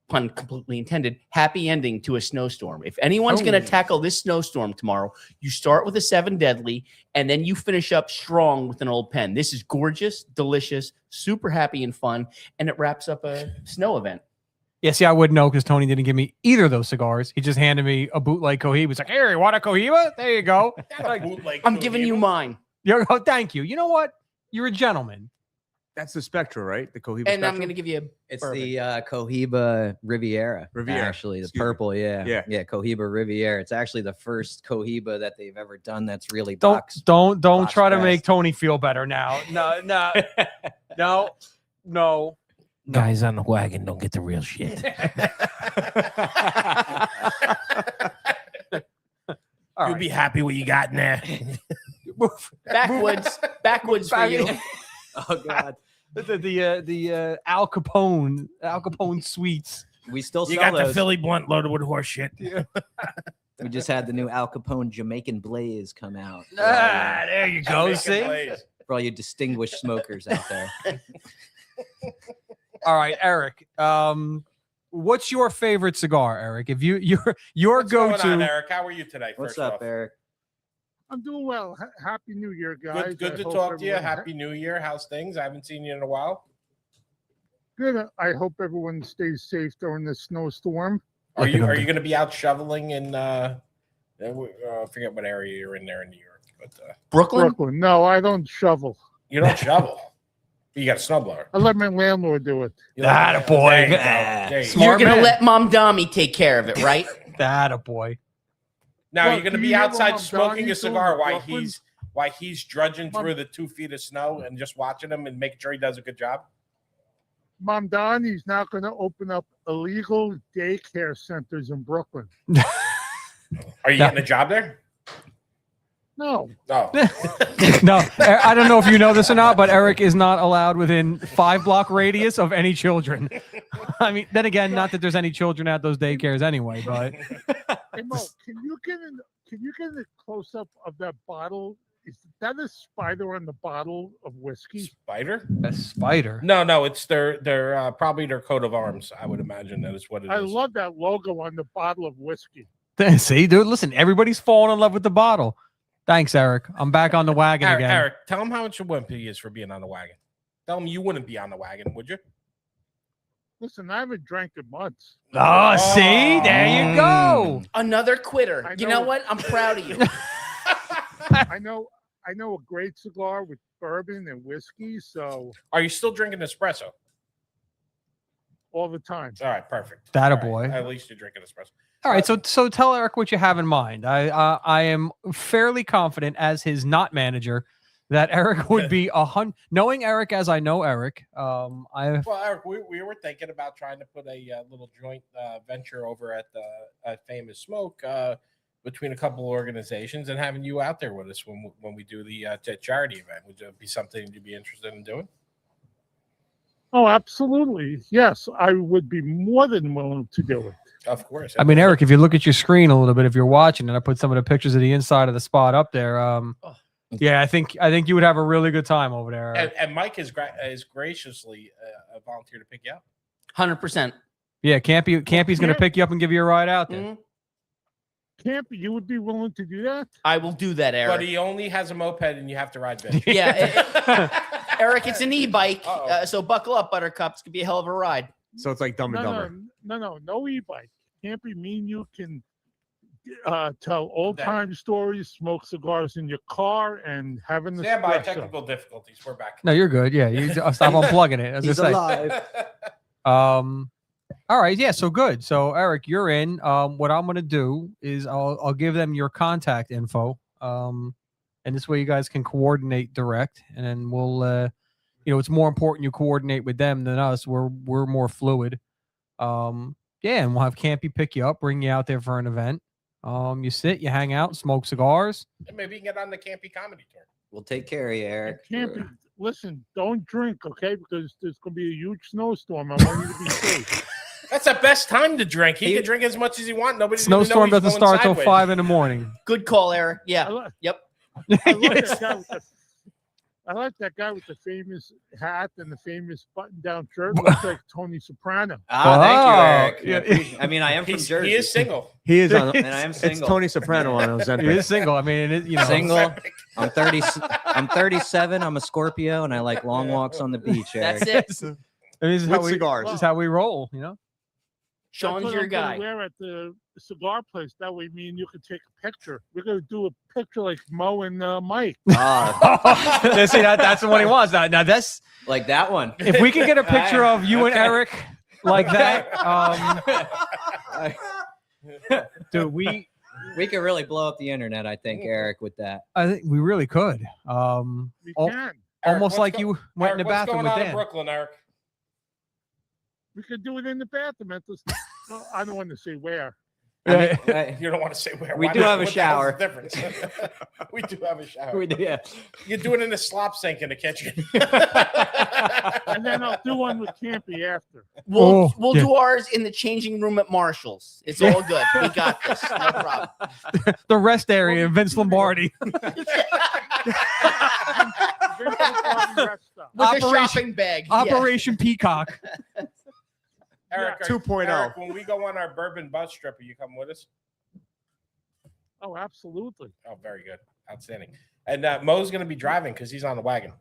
pun completely intended, happy ending to a snowstorm. If anyone's going to tackle this snowstorm tomorrow, you start with a 7 Deadly, and then you finish up strong with an Old Pen. This is gorgeous, delicious, super happy and fun, and it wraps up a snow event. Yeah, see, I wouldn't know because Tony didn't give me either of those cigars. He just handed me a bootleg Cohiba. He's like, "Here, you want a Cohiba? There you go." I'm giving you mine. Thank you. You know what? You're a gentleman. That's the Spectra, right? The Cohiba. And Spectrum? I'm going to give you It's the Cohiba Riviera. Actually, the purple. Yeah. Cohiba Riviera. It's actually the first Cohiba that they've ever done. That's really don't try to fast. make Tony feel better now. No. Guys on the wagon don't get the real shit. You'll be happy what you got in there. Backwoods for you. Oh God. The Al Capone sweets. We still sell You got those. the Philly blunt loaded with horse shit. We just had the new Al Capone Jamaican Blaze come out. There you go. See? For all you distinguished smokers out there. All right, Eric. What's your favorite cigar, Eric? If your What's go-to. going on, Eric? How are you today? What's first up, off? Eric? I'm doing well. Happy New Year, guys. Good I to hope talk to you. everyone- Happy New Year. How's things? I haven't seen you in a while. Good. I hope everyone stays safe during this snowstorm. Are you going to be out shoveling in? I forget what area you're in there in New York, but Brooklyn. No, I don't shovel. you don't shovel. You got a snowblower. I let my landlord do it. That a boy. There you go. There you go. You're going to let Mom Dami take care of it, right? That a boy. Now Well, you're going to do be you ever outside want smoking a doggy cigar food in while he's drudging Mom- through the 2 feet of snow and just watching him and making sure he does a good job. Mom Donnie's not going to open up illegal daycare centers in Brooklyn. Are you getting a job there? No. No. No, I don't know if you know this or not, but Eric is not allowed within 5-block radius of any children. I mean, then again, not that there's any children at those daycares anyway, but Hey, Mo, can you get a close up of that bottle? Is that a spider on the bottle of whiskey? Spider? a spider. No, it's their probably their coat of arms. I would imagine that is what it is. I love that logo on the bottle of whiskey. See, dude, listen, everybody's falling in love with the bottle. Thanks, Eric. I'm back on the wagon again. Eric, tell him how much a wimp he is for being on the wagon. Tell him you wouldn't be on the wagon, would you? Listen, I haven't drank in months. Oh, see, there you go. Another quitter. You know what? I'm proud of you. I know a great cigar with bourbon and whiskey, so Are you still drinking espresso? all the time. All right, perfect. That a All right, boy. at least you're drinking espresso. All right, so tell Eric what you have in mind. I am fairly confident as his not manager that Eric would be knowing Eric as I know Eric. Well, Eric, we were thinking about trying to put a little joint venture over at the Famous Smoke between a couple of organizations and having you out there with us when we do the charity event. Would it be something you'd be interested in doing? Oh, absolutely. Yes, I would be more than willing to do it. Of course. I mean, Eric, if you look at your screen a little bit, if you're watching, and I put some of the pictures of the inside of the spot up there. Yeah, I think you would have a really good time over there. And Mike is graciously volunteered to pick you up. 100%. Yeah, Campy's going to pick you up and give you a ride out there. Mm-hmm. Campy, you would be willing to do that? I will do that, Eric. But he only has a moped and you have to ride bitch. Yeah, Eric, it's an e-bike, so buckle up, Buttercup. It's gonna be a hell of a ride. So it's like Dumb and Dumber. No e-bike. Campy, me and you can tell old time stories, smoke cigars in your car, and having the Stand by technical difficulties. We're back. No, you're good. Yeah, you stop unplugging it. As He's I say. alive. All right, yeah, so good. So Eric, you're in. What I'm gonna do is I'll give them your contact info. And this way you guys can coordinate direct, and then we'll it's more important you coordinate with them than us. We're more fluid. Yeah, and we'll have Campy pick you up, bring you out there for an event. You sit, you hang out, smoke cigars. And maybe you can get on the Campy Comedy Tour. We'll take care of you, Eric. Campy, listen, don't drink, okay? Because there's going to be a huge snowstorm. I want you to be safe. That's the best time to drink. He can drink as much as he wants. Nobody. Snowstorm doesn't start till 5 a.m. Good call, Eric. Yeah. Yep. I like that guy with the famous hat and the famous button-down shirt. Looks like Tony Soprano. Thank you, Eric. Yeah. I mean, I am from Jersey. He is single. He is on. And I am single. It's Tony Soprano on Ozempic. He is single. I mean, Single. I'm 30. I'm 37. I'm a Scorpio, and I like long walks on the beach. Eric. That's it. This is With how cigars. This is how we roll. Sean's That's what your I'm gonna guy. wear at the cigar place. That way, me and you can take a picture. We're gonna do a picture like Mo and Mike. See, that's the one he wants. Now that's like that one. If we can get a picture of you and Eric like that, dude, we could really blow up the internet. I think, Eric, with that. I think we really could. We can. Almost like you went in the bathroom with What's going on in Dan. Brooklyn, Eric? We could do it in the bathroom. I don't want to say where. You don't want to say where. We Why do not? have a What the hell's shower. the difference? We do have a shower. We do, yeah. You do it in the slop sink in the kitchen. And then I'll do one with Campy after. We'll do ours in the changing room at Marshall's. It's all good. We got this. No problem. The rest area, Vince Lombardi. With a shopping bag. Operation Peacock. Eric, Yeah. 2.0. Eric, when we go on our bourbon bus trip, are you coming with us? Oh, absolutely. Oh, very good. Outstanding. And Mo's going to be driving because he's on the wagon.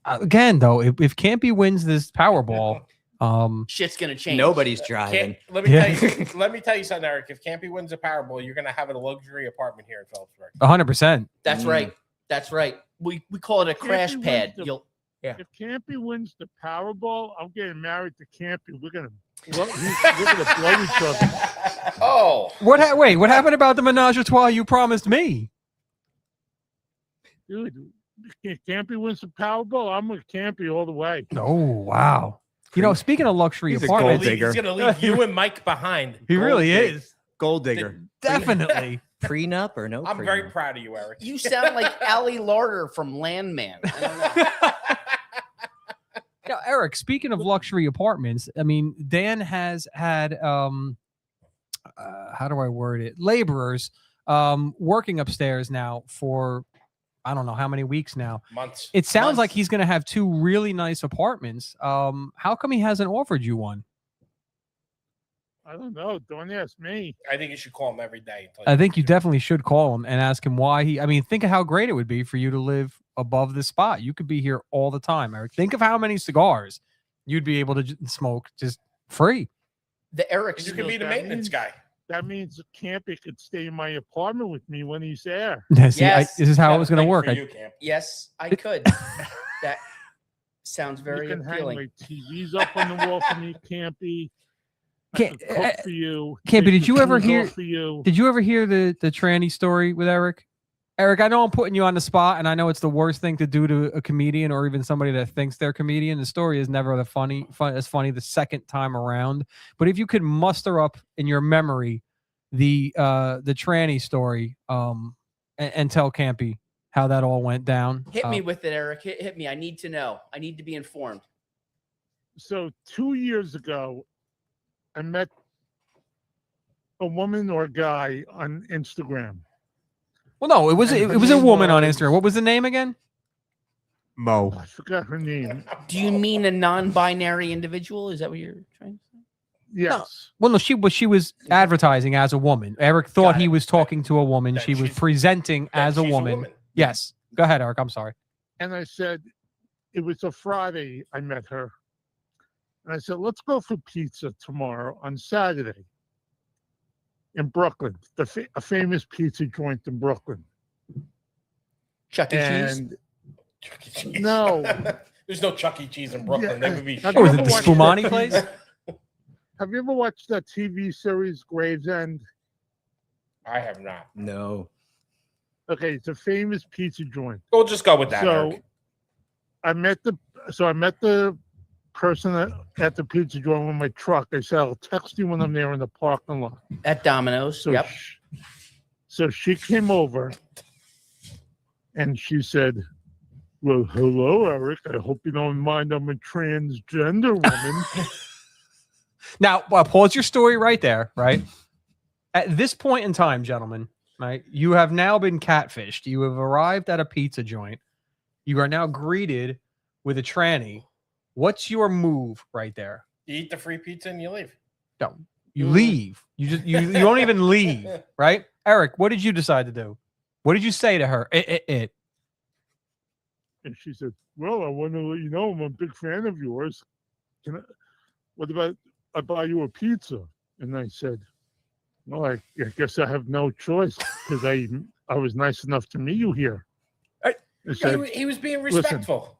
Again, though, if Campy wins this Powerball, shit's gonna change. Nobody's driving. Let me tell you something, Eric. If Campy wins a Powerball, you're going to have a luxury apartment here in Phillipsburg. 100%. That's right. That's right. We call it a crash Campy pad. wins If Campy wins the Powerball, I'm getting married to Campy. We're gonna blow each other. Oh, What happened about the menage a trois you promised me? Dude, if Campy wins the Powerball, I'm with Campy all the way. Oh, wow. You know, speaking of luxury He's a apartments, gold digger. He's gonna leave you and Mike behind. he really dig. is. Gold digger. Definitely. Prenup or no? I'm very prenup? proud of you, Eric. You sound like Ali Larder from Landman. I don't know. Now, Eric, speaking of luxury apartments, I mean, Dan has had how do I word it? Laborers working upstairs now for I don't know how many weeks now. Months. It sounds like Months. he's going to have 2 really nice apartments. How come he hasn't offered you one? I don't know. Don't ask me. I think you should call him every day. and tell I you think what you to do. definitely should call him and ask him why he. I mean, think of how great it would be for you to live above this spot. You could be here all the time, Eric. Think of how many cigars you'd be able to smoke just free. The Eric You could be the maintenance guy. That means Campy could stay in my apartment with me when he's there. See, Yes. this is how Got it a was going to thing work. for I- you, Camp. Yes, I could. That sounds very You can appealing. hang my TVs up on the wall for me, Campy. I Can't- could cook for you. Campy, take did the you ever shoes hear- off For you. Did you ever hear the tranny story with Eric? Eric, I know I'm putting you on the spot, and I know it's the worst thing to do to a comedian or even somebody that thinks they're a comedian. The story is never as funny the second time around. But if you could muster up in your memory the tranny story, and tell Campy how that all went down. Hit me with it, Eric. Hit me. I need to know. I need to be informed. So 2 years ago, I met a woman or a guy on Instagram. Well, no, it was a woman on Instagram. What was the name again? Mo. I forgot her name. Do you mean a non-binary individual? Is that what you're trying to say? Yes. Well, no, she was advertising as a woman. Eric thought Got he it. was talking to a woman. Then She was she's- presenting Then as a she's woman. Yes. Go ahead, Eric. I'm sorry. And I said, it was a Friday I met her. And I said, let's go for pizza tomorrow on Saturday in Brooklyn, a famous pizza joint in Brooklyn. Chuck E. Cheese? And Chuck E. Cheese. No. There's no Chuck E. Cheese in Brooklyn. Yeah. They would be. Have Oh, you is it ever the watched Spumani that place? Have you ever watched that TV series Gravesend? I have not. No. Okay, it's a famous pizza joint. We'll just go with that. So Eric. I met the person at the pizza joint with my truck. I said, I'll text you when I'm there in the parking lot. At Domino's. So, Yep. So she came over and she said, well, hello, Eric. I hope you don't mind. I'm a transgender woman. Now, pause your story right there, right? At this point in time, gentlemen, right, you have now been catfished. You have arrived at a pizza joint. You are now greeted with a tranny. What's your move right there? You eat the free pizza and you leave. No, you leave. You don't even leave, right? Eric, what did you decide to do? What did you say to her? And she said, well, I want to let you know I'm a big fan of yours. What about I buy you a pizza? And I said, well, I guess I have no choice because I was nice enough to meet you here. I Yeah, said, he was being "Listen, respectful.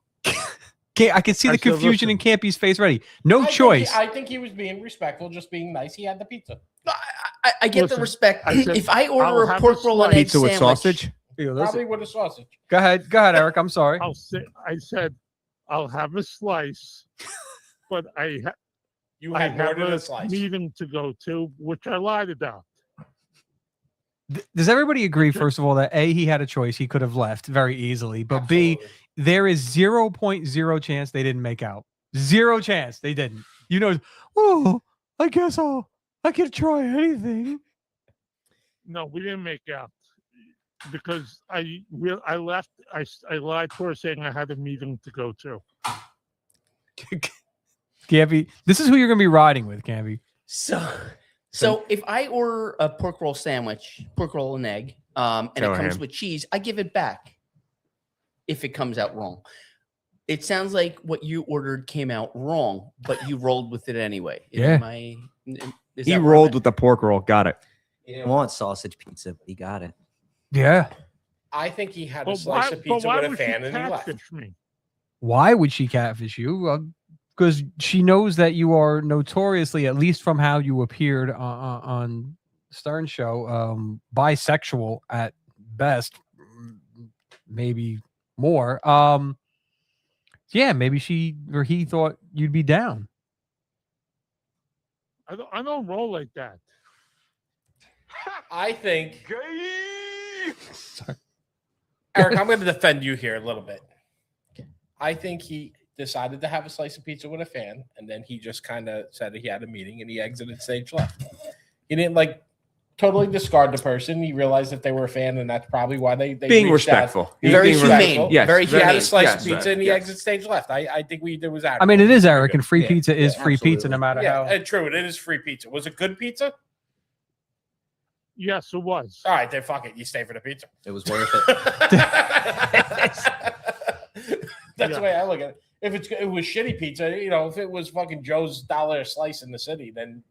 I can see I the said, confusion in listen. Campy's face already. No I choice. I think he was being respectful, just being nice. He had the pizza. I get the Listen, respect. I said, If I I'll order a have pork a roll and egg Pizza with sandwich, sausage. Ew, listen. Probably with a sausage. Go ahead, Eric. I'm sorry. I said, I'll have a slice, but You I had more have than a a slice. meeting to go to, which I lied about. Does everybody agree, first of all, that A, he had a choice, he could have left very easily, but B, Absolutely. there is 0.0 chance they didn't make out. 0 chance they didn't. You know, oh, I guess I can try anything. No, we didn't make out because I left. I lied to her saying I had a meeting to go to. Campy, this is who you're going to be riding with, Campy. So if I order a pork roll sandwich, pork roll and egg, and it Tell comes him. with cheese, I give it back if it comes out wrong. It sounds like what you ordered came out wrong, but you rolled with it anyway. Yeah. Is He that where rolled I'm with the pork roll. Got it. He didn't want sausage pizza, but he got it. Yeah. I think he had a But slice why, of but pizza why with a would she fan and he left. catfish me? Why would she catfish you? Because she knows that you are notoriously, at least from how you appeared on Stern Show, bisexual at best, maybe more. Yeah, maybe she or he thought you'd be down. I don't roll like that. I think, Eric, I'm going to defend you here a little bit. I think he decided to have a slice of pizza with a fan, and then he just kind of said that he had a meeting, and he exited stage left. He didn't totally discard the person. He realized that they were a fan, and that's probably why they being reached out. respectful. Very Being humane. respectful. Yes, Very He had a humane. slice of pizza, and he yes. exits stage left. I think we did was out. I mean, it is Eric, and free Yeah, pizza is yeah, free pizza, absolutely. no matter Yeah, how. and true. It is free pizza. Was it good pizza? Yes, it was. All right, then fuck it. You stay for the pizza. It was worth it. That's the way I look at it. If it was shitty pizza, if it was fucking Joe's $1 a slice in the city, then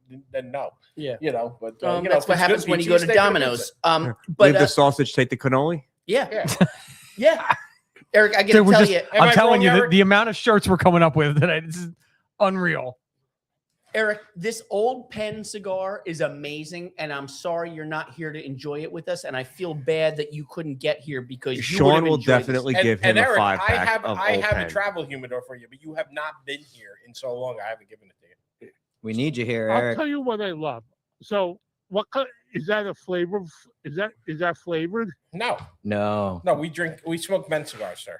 no. Yeah. But That's if what it's happens good when you pizza, go to stay for the Domino's. pizza. But Leave the sausage, take the cannoli. yeah, Yeah. yeah. Eric, I got to Dude, we're tell just- you, Am I'm I telling wrong, you, Eric? the amount of shirts we're coming up with today, this is unreal. Eric, this old pen cigar is amazing, and I'm sorry you're not here to enjoy it with us. And I feel bad that you couldn't get here because you would Sean have will enjoyed this. definitely give him Eric, a 5-pack I have of I Old have Pen. a travel humidor for you, but you have not been here in so long. I haven't given it to you. We need you here, I'll Eric. tell you what I love. So, what kind, is that a flavor? Is that flavored? No, No. we smoke men cigars, sir.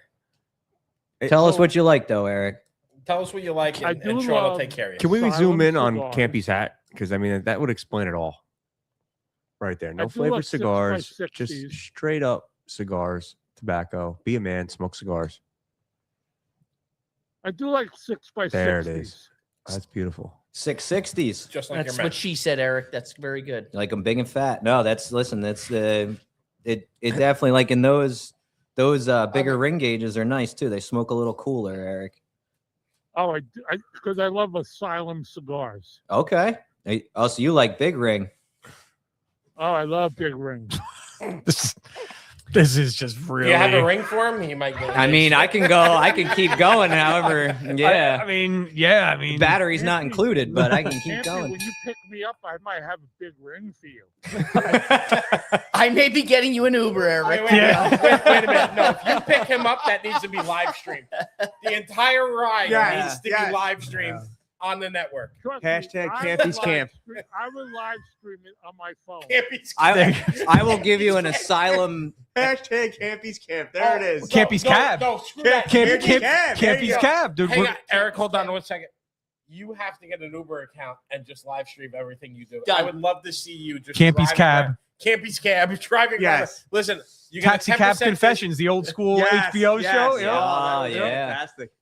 Tell us what you like, though, Eric. Tell us what you like, I and do Sean will love- take care of you. Can we Silent zoom in on cigars. Campy's hat? Because I mean that would explain it all. Right there. No do flavored like 6 by cigars, 60s. just straight up cigars, tobacco. Be a man, smoke cigars. I do like 6 by 60s. There it is. That's beautiful. 660s. Just like That's your men. what she said, Eric. That's very good. You like them big and fat. No, that's it definitely like in those bigger ring gauges are nice too. They smoke a little cooler, Eric. Oh, because I love Asylum cigars. Okay. Oh, so you like big ring. Oh, I love big rings. This is just Do really. you have a ring for him? He might get. I mean, I can keep going. However, yeah. I mean, yeah. I mean, Battery's not included, but I can keep Campy, going. when you pick me up, I might have a big ring for you. I may be getting you an Uber, Eric. Wait a minute. No, if you pick him up, that needs to be live streamed. The entire ride needs to be live streamed on the network. Trust me, Hashtag I Campy's would Camp. I will live stream it on my phone. Campy's I will give you an asylum. Hashtag Campy's Camp. There it is. Campy's cab. No, screw that. Campy's cab. There you Campy's go. cab, dude. Hang on, Eric, hold on 1 second. You have to get an Uber account and just live stream everything you do. Done. I would love to see you just Campy's driving cab. around. Campy's cab. Driving around. Yes. Listen, you get Taxi a Cab 10% Confessions, the old school Yes, HBO yes, show. yes. Yeah. Oh, that was yeah. Fantastic.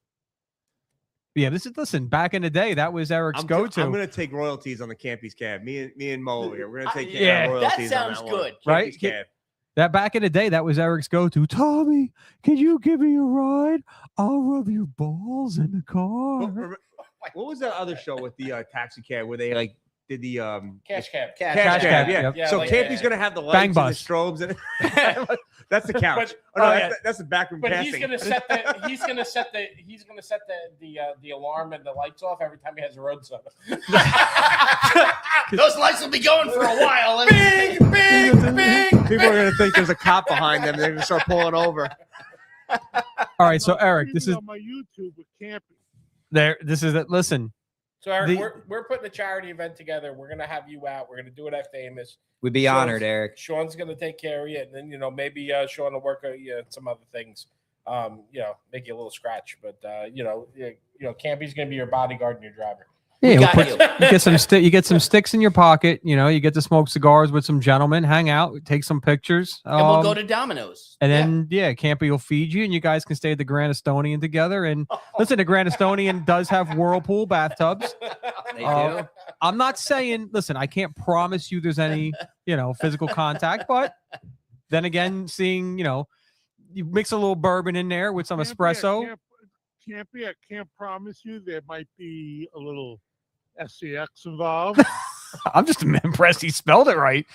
Yeah, listen. Back in the day, that was Eric's I'm go-to. going to take royalties on the Campy's Cab. Me and Mo over here. We're going to take Yeah. royalties That on sounds one. good. Right? Campy's Cab. That back in the day, that was Eric's go-to. Tommy, can you give me a ride? I'll rub your balls in the car. What was that other show with the taxi cab where they did the Cash cab. cash cab? Yeah. Yep. Yeah, So like- Campy's going to have the lights Bang and bus. the strobes and that's the couch. But- oh, no, oh, that's the backroom But casting. he's gonna set the alarm and the lights off every time he has a road sign. Those lights will be going for a while. Bing, bing, bing. People are going to think there's a cop behind them. They're going to start pulling over. All right, so Eric, Streaming this is on my YouTube with Campy. there. This is it. Listen, So Eric, The- we're putting a charity event together. We're gonna have you out. We're gonna do it at Famous. We'd be Sean's- honored, Eric. Sean's gonna take care of you, and then maybe Sean will work some other things. Make you a little scratch, but Campy's gonna be your bodyguard and your driver. yeah, got we'll you. you get some sticks in your pocket. You get to smoke cigars with some gentlemen, hang out, take some pictures, And we'll go to Domino's. and then Campy will feed you, and you guys can stay at the Grand Estonian together. And listen, the Grand Estonian does have whirlpool bathtubs. They do. I'm not saying, listen, I can't promise you there's any, physical contact, but then again, seeing, you mix a little bourbon in there with some Campy, espresso. Campy, I can't promise you there might be a little SCX involved. I'm just impressed he spelled it right.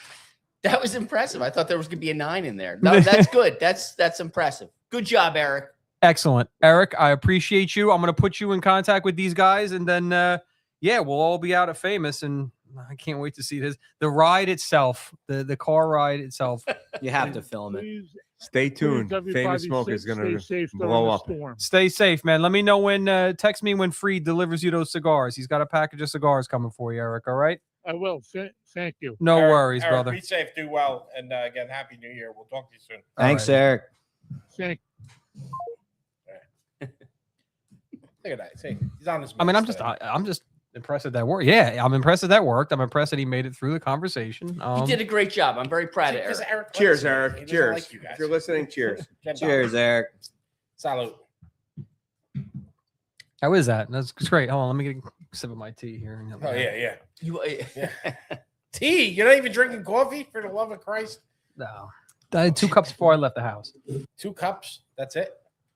That was impressive. I thought there was going to be a 9 in there. No, that's good. That's impressive. Good job, Eric. Excellent. Eric, I appreciate you. I'm going to put you in contact with these guys, and then, we'll all be out at Famous, and I can't wait to see this. The ride itself, the car ride itself. You have to film it. Please Stay Please, tuned. everybody, Famous Smoke is stay gonna safe during blow the up. storm. Stay safe, man. Let me know when. Text me when Freed delivers you those cigars. He's got a package of cigars coming for you, Eric. All right. I will. Thank you. No Eric, worries, Eric, brother. Be safe, do well, and again, Happy New Year. We'll talk to you soon. Thanks, All right. Eric. Thank Look at that. See, he's on his. I mean, meds I'm today. just impressed that that worked. Yeah, I'm impressed that that worked. I'm impressed that he made it through the conversation. He did a great job. I'm very proud of Because Eric. Eric Cheers, likes me. He Eric. doesn't Cheers. like you guys. If you're listening, cheers. Get Cheers, done. Eric. Salute. How is that? That's great. Hold on, let me get a sip of my tea here. Oh yeah. You, Yeah. Tea. You're not even drinking coffee, for the love of Christ. No, I had 2 cups before I left the house. 2 cups. That's it.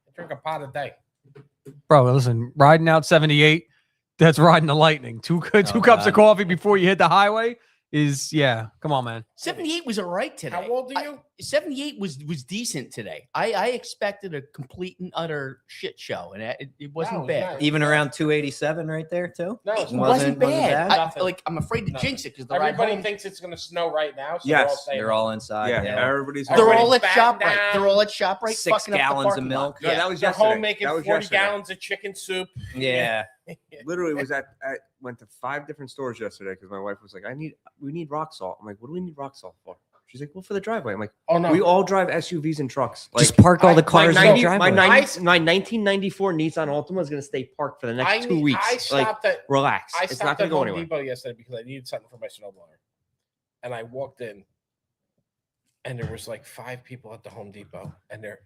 I drink a pot a day. Bro, listen, riding out 78, that's riding the lightning. Two cups God. of coffee before you hit the highway is, yeah. Come on, man. 78 was all right today. How old are you? 78 was decent today. I expected a complete and utter shit show, and it wasn't No, bad. no. Even around 287 right there too. No, it's It not. wasn't bad. Nothing. I'm afraid to Nothing. jinx it because the ride Everybody home, thinks it's going to snow right now. So Yes, They're all inside. Yeah, Yeah. everybody's. they're all Everybody's at ShopRite. batting down. They're all at ShopRite. 6 fucking up the gallons of parking lot. milk. No, Yeah. that was They're yesterday. home making That was 40 yesterday. gallons of chicken soup. Yeah. Literally was at went to 5 different stores yesterday because my wife was like, we need rock salt. I'm like, what do we need rock salt for? She's like, well, for the driveway. I'm like, Oh no. we all drive SUVs and trucks. Like, Just park all the I- cars my, in the 90, my, driveway. 90, my 1994 Nissan Altima is going to stay parked for the next 2 weeks. I Like, stopped at relax. I It's not stopped going at to go Home anywhere. Depot yesterday because I needed something for my snowblower, and I walked in, and there was like 5 people at the Home Depot, and they're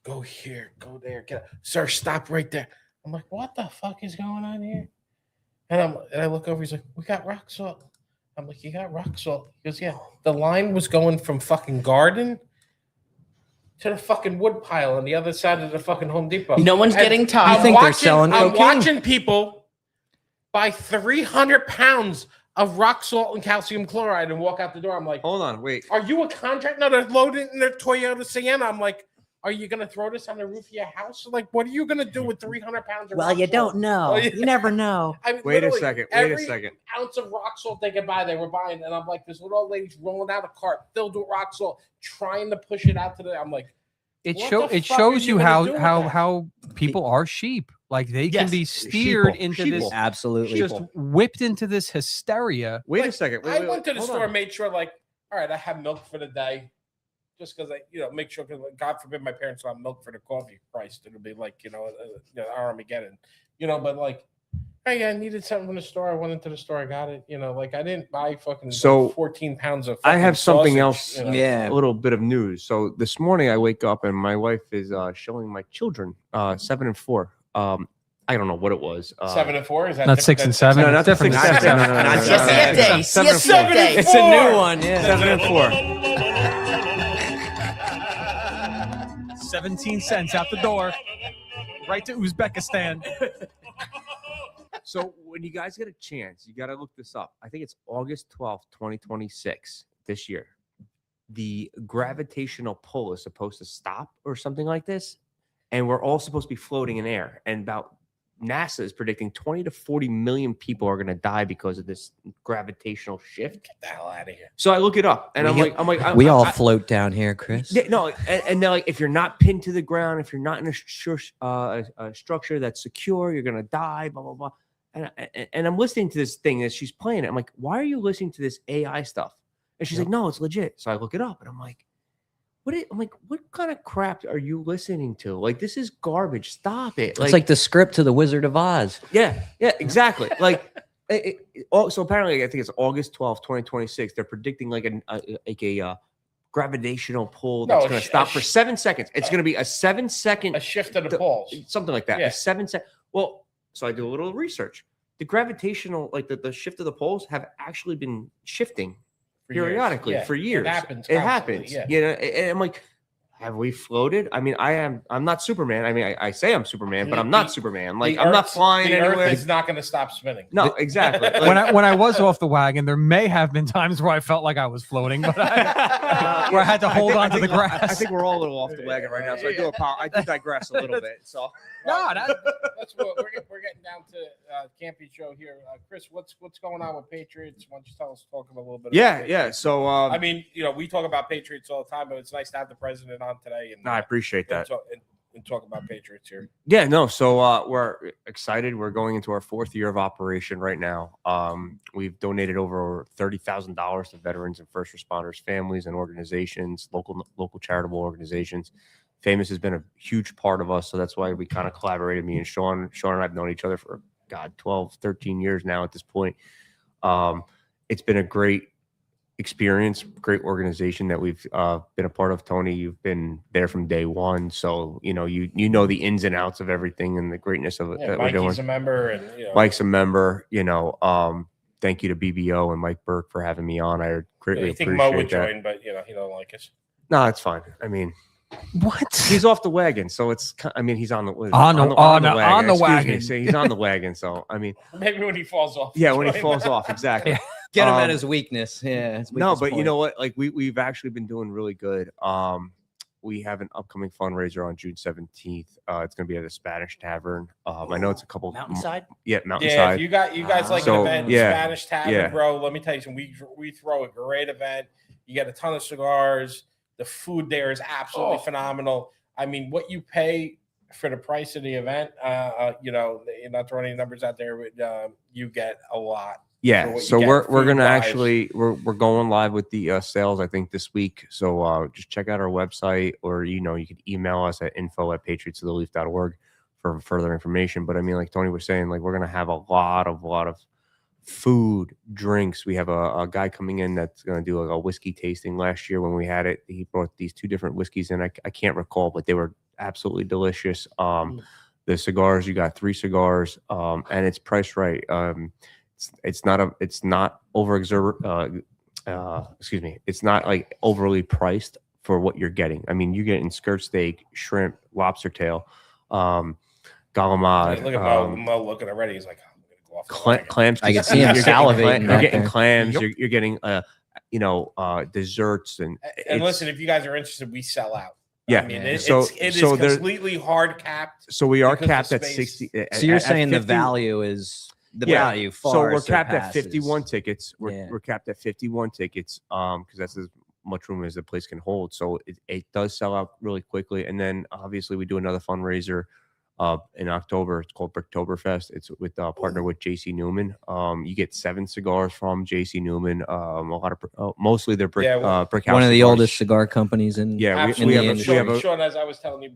go here, go there, get up. Sir, stop right there. I'm like, what the fuck is going on here? And I look over. He's like, we got rock salt. I'm like, you got rock salt? He goes, yeah. The line was going from fucking garden to the fucking wood pile on the other side of the fucking Home Depot. No one's And getting You tired. think they're selling I'm cocaine? watching people buy 300 pounds of rock salt and calcium chloride and walk out the door. I'm like, Hold on, wait. are you a contract? No, they're loading in their Toyota Sienna. I'm like, are you going to throw this on the roof of your house? Like, what are you going to do with 300 pounds of Well, rock you salt? don't know. Well, yeah. You never know. I mean, Wait a literally, second. Wait a every second. ounce of rock salt they could buy, they were buying. And I'm like, this little old lady's rolling out a cart filled with rock salt, trying to push it out to the. I'm like, It What show the it fuck shows are you you gonna how do with how that? how people are sheep. Like they can Yes, be steered sheeple, into sheeple. this, Absolutely. just whipped into this hysteria. Wait a Like, second. Wait, I wait, went to the hold store on. and made sure, like, all right, I have milk for the day, just because I, make sure. Because God forbid my parents will have milk for the coffee price. It'll be like, Armageddon, But like, hey, I needed something from the store. I went into the store. I got it. Like I didn't buy fucking So, 14 pounds of. I fucking have something sausage, else. Yeah. A little bit of news. So this morning I wake up and my wife is showing my children 7 and 4. I don't know what it was. 7 and 4 is that Not different 6 than and 7. No, not the different 6 than and 7. 7. No, Not no, just no, that no, day. no. Siesta 7 day. and It's a 4. new one. Yeah. 7 and 4. 17 cents out the door, right to Uzbekistan. So when you guys get a chance, you got to look this up. I think it's August 12th, 2026 this year. The gravitational pull is supposed to stop or something like this. And we're all supposed to be floating in air. And about NASA is predicting 20 to 40 million people are going to die because of this gravitational shift. Get the hell out of here. So I look it up and I'm like, We all float down here, Chris. yeah, no, and they're like, if you're not pinned to the ground, if you're not in a structure that's secure, you're gonna die. Blah blah blah. And I'm listening to this thing as she's playing it. I'm like, why are you listening to this AI stuff? And she's like, no, it's legit. So I look it up, and I'm like, what kind of crap are you listening to? Like, this is garbage. Stop it. It's like the script to the Wizard of Oz. yeah, exactly. Like, so apparently, I think it's August 12th, 2026. They're predicting like a gravitational pull that's No, going to stop for 7 seconds. It's going to be a 7-second A shift of the poles. something like that. Yeah. A 7 second. Well, so I do a little research. The gravitational, like the shift of the poles, have actually been shifting For years. periodically Yeah, for years. It happens. It constantly, happens. Yeah. And I'm like, have we floated? I mean, I'm not Superman. I mean, I say I'm Superman, but I'm The- not Superman. Like, The I'm not Earth- flying the anywhere. Earth is not going to stop spinning. No, exactly. Like, When I was off the wagon, there may have been times where I felt like I was floating, but where I had to hold on to the grass. I think we're all a little off the wagon right now, so I do digress a little bit. So No, that, That's what we're getting down to. Campy show here. Chris, what's going on with Patriots? Why don't you talk a little bit? About yeah. Patriots? So I mean, we talk about Patriots all the time, but it's nice to have the president on today. And No, I appreciate that. And talk about Patriots here. Yeah, no. So we're excited. We're going into our 4th year of operation right now. We've donated over $30,000 to veterans and first responders, families, and organizations, local charitable organizations. Famous has been a huge part of us, so that's why we kind of collaborated. Me and Sean and I've known each other for 12, 13 years now at this point. It's been a great experience, great organization that we've been a part of. Tony, you've been there from day one, so you know the ins and outs of everything and the greatness of it. Yeah, Mikey's a member, and Mike's a member. Thank you to BBO and Mike Burke for having me on. I greatly appreciate Mo would that. join, but he don't like us. No, it's fine. I mean, what? He's off the wagon, so it's. I mean, he's on the wagon. Wagon. So he's on the wagon. So I mean, maybe when he falls off. Yeah, when he falls off, exactly. Get him at his weakness. Yeah. His No, weakness but you point. know what? Like we've actually been doing really good. We have an upcoming fundraiser on June 17th. It's going to be at the Spanish Tavern. I know it's a couple Mountainside. Yeah, Mountainside. Yeah, if you guys like an event, Spanish Tavern, bro. Let me tell you something. We throw a great event. You get a ton of cigars. The food there is absolutely phenomenal. I mean, what you pay for the price of the event, you're not throwing any numbers out there, but you get a lot. Yeah, so we're gonna actually we're going live with the sales, I think, this week. So just check out our website, or you can email us at info@patriotsoftheleaf.org for further information. But I mean, like Tony was saying, like we're gonna have a lot of food, drinks. We have a guy coming in that's gonna do a whiskey tasting. Last year when we had it, he brought these 2 different whiskeys in. I can't recall, but they were absolutely delicious. The cigars, you got 3 cigars, and it's priced right. It's not it's not like overly priced for what you're getting. I mean, you're getting skirt steak, shrimp, lobster tail, galamad. Look at Mo looking already. He's like, I'm gonna go off clams. I can see him salivating. You're getting clams. You're getting desserts and listen, if you guys are interested, we sell out. Yeah, I mean, it is completely hard capped. So we are capped at 60. So you're saying 50, the value is value far. So we're capped at surpasses. 51 tickets. We're capped at 51 tickets because that's as much room as the place can hold. So it does sell out really quickly. And then obviously we do another fundraiser in October. It's called Bricktoberfest. It's with partner with JC Newman. You get 7 cigars from JC Newman. A lot of mostly they're brick house. One of the cigars. oldest cigar companies in we have Sean, as I was telling you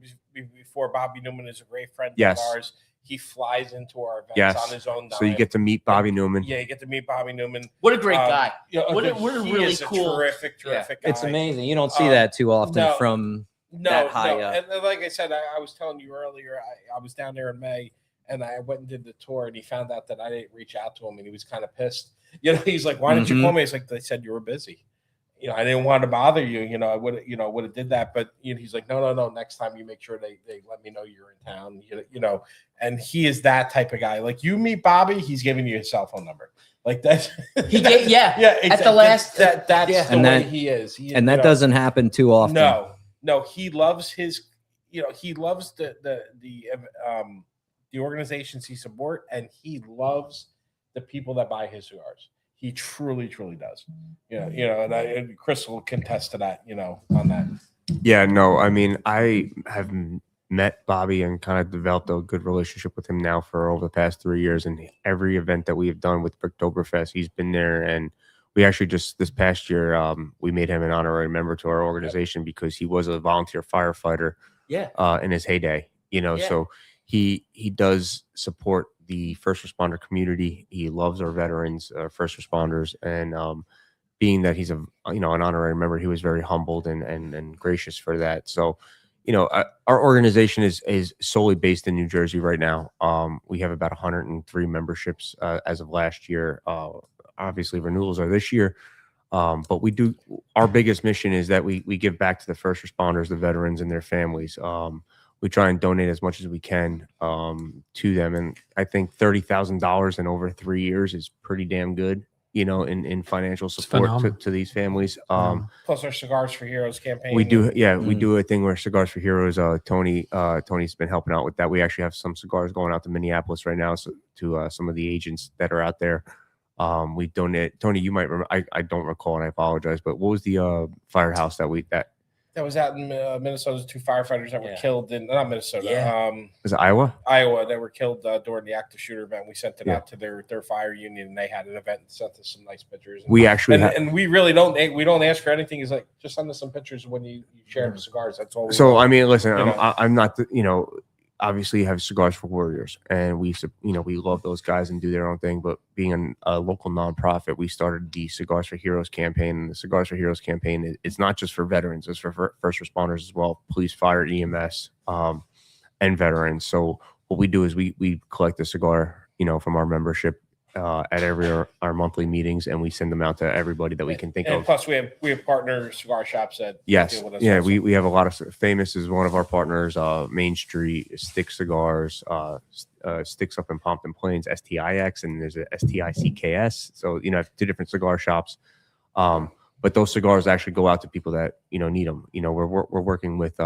before, Bobby Newman is a great friend of ours. He flies into our events on his own dime. So you get to meet Bobby Newman. Yeah, you get to meet Bobby Newman. What a great guy. What a he really is cool, terrific guy. It's amazing. You don't see that too often from that high up. And like I said, I was telling you earlier, I was down there in May and I went and did the tour, and he found out that I didn't reach out to him, and he was kind of pissed. He's like, "Why didn't you call me?" It's like, they said you were busy. I didn't want to bother you. I would have did that, but he's like, no. Next time you make sure they let me know you're in town. And he is that type of guy. Like, you meet Bobby, he's giving you his cell phone number. Like that. He did, exactly. At the last, that's the way he is. And that doesn't happen too often. No. He loves his. He loves the organizations he support, and he loves the people that buy his cigars. He truly, truly does. And Chris will contest to that, on that. Yeah, no, I mean, I have met Bobby and kind of developed a good relationship with him now for over the past 3 years. And every event that we have done with Bricktoberfest, he's been there. And we actually just this past year, we made him an honorary member to our organization because he was a volunteer firefighter in his heyday, so he does support the first responder community. He loves our veterans, first responders, and being that he's an honorary member, he was very humbled and gracious for that. So, our organization is solely based in New Jersey right now. We have about 103 memberships as of last year. Obviously, renewals are this year, but our biggest mission is that we give back to the first responders, the veterans, and their families. We try and donate as much as we can to them. And I think $30,000 in over 3 years is pretty damn good, in financial support to these families. Plus our Cigars for Heroes campaign. We do. Yeah, we do a thing where Cigars for Heroes, Tony's been helping out with that. We actually have some cigars going out to Minneapolis right now to some of the agents that are out there. We donate. Tony, you might remember. I don't recall, and I apologize. But what was the firehouse that That was out in Minnesota. 2 firefighters that were killed in not Minnesota. Yeah. Was it Iowa? Iowa that were killed during the active shooter event. We sent it Yeah. out to their fire union, and they had an event and sent us some nice pictures. And, We actually and we really don't ask for anything. Is like just send us some pictures when you share the cigars. That's all. So want. I mean, listen, You know? I'm not obviously you have Cigars for Warriors, and we love those guys and do their own thing. But being a local nonprofit, we started the Cigars for Heroes campaign. And the Cigars for Heroes campaign, it's not just for veterans; it's for first responders as well, police, fire, EMS, and veterans. So what we do is we collect the cigar, from our membership at our monthly meetings, and we send them out to everybody that we can think And of. plus, we have partner cigar shops that Yes, deal with us yeah, also. we have a lot of Famous is one of our partners. Main Street, Stick Cigars, Sticks up in Pompton Plains, STIX, and there's a STICKS. So I have 2 different cigar shops. But those cigars actually go out to people that need them. We're working with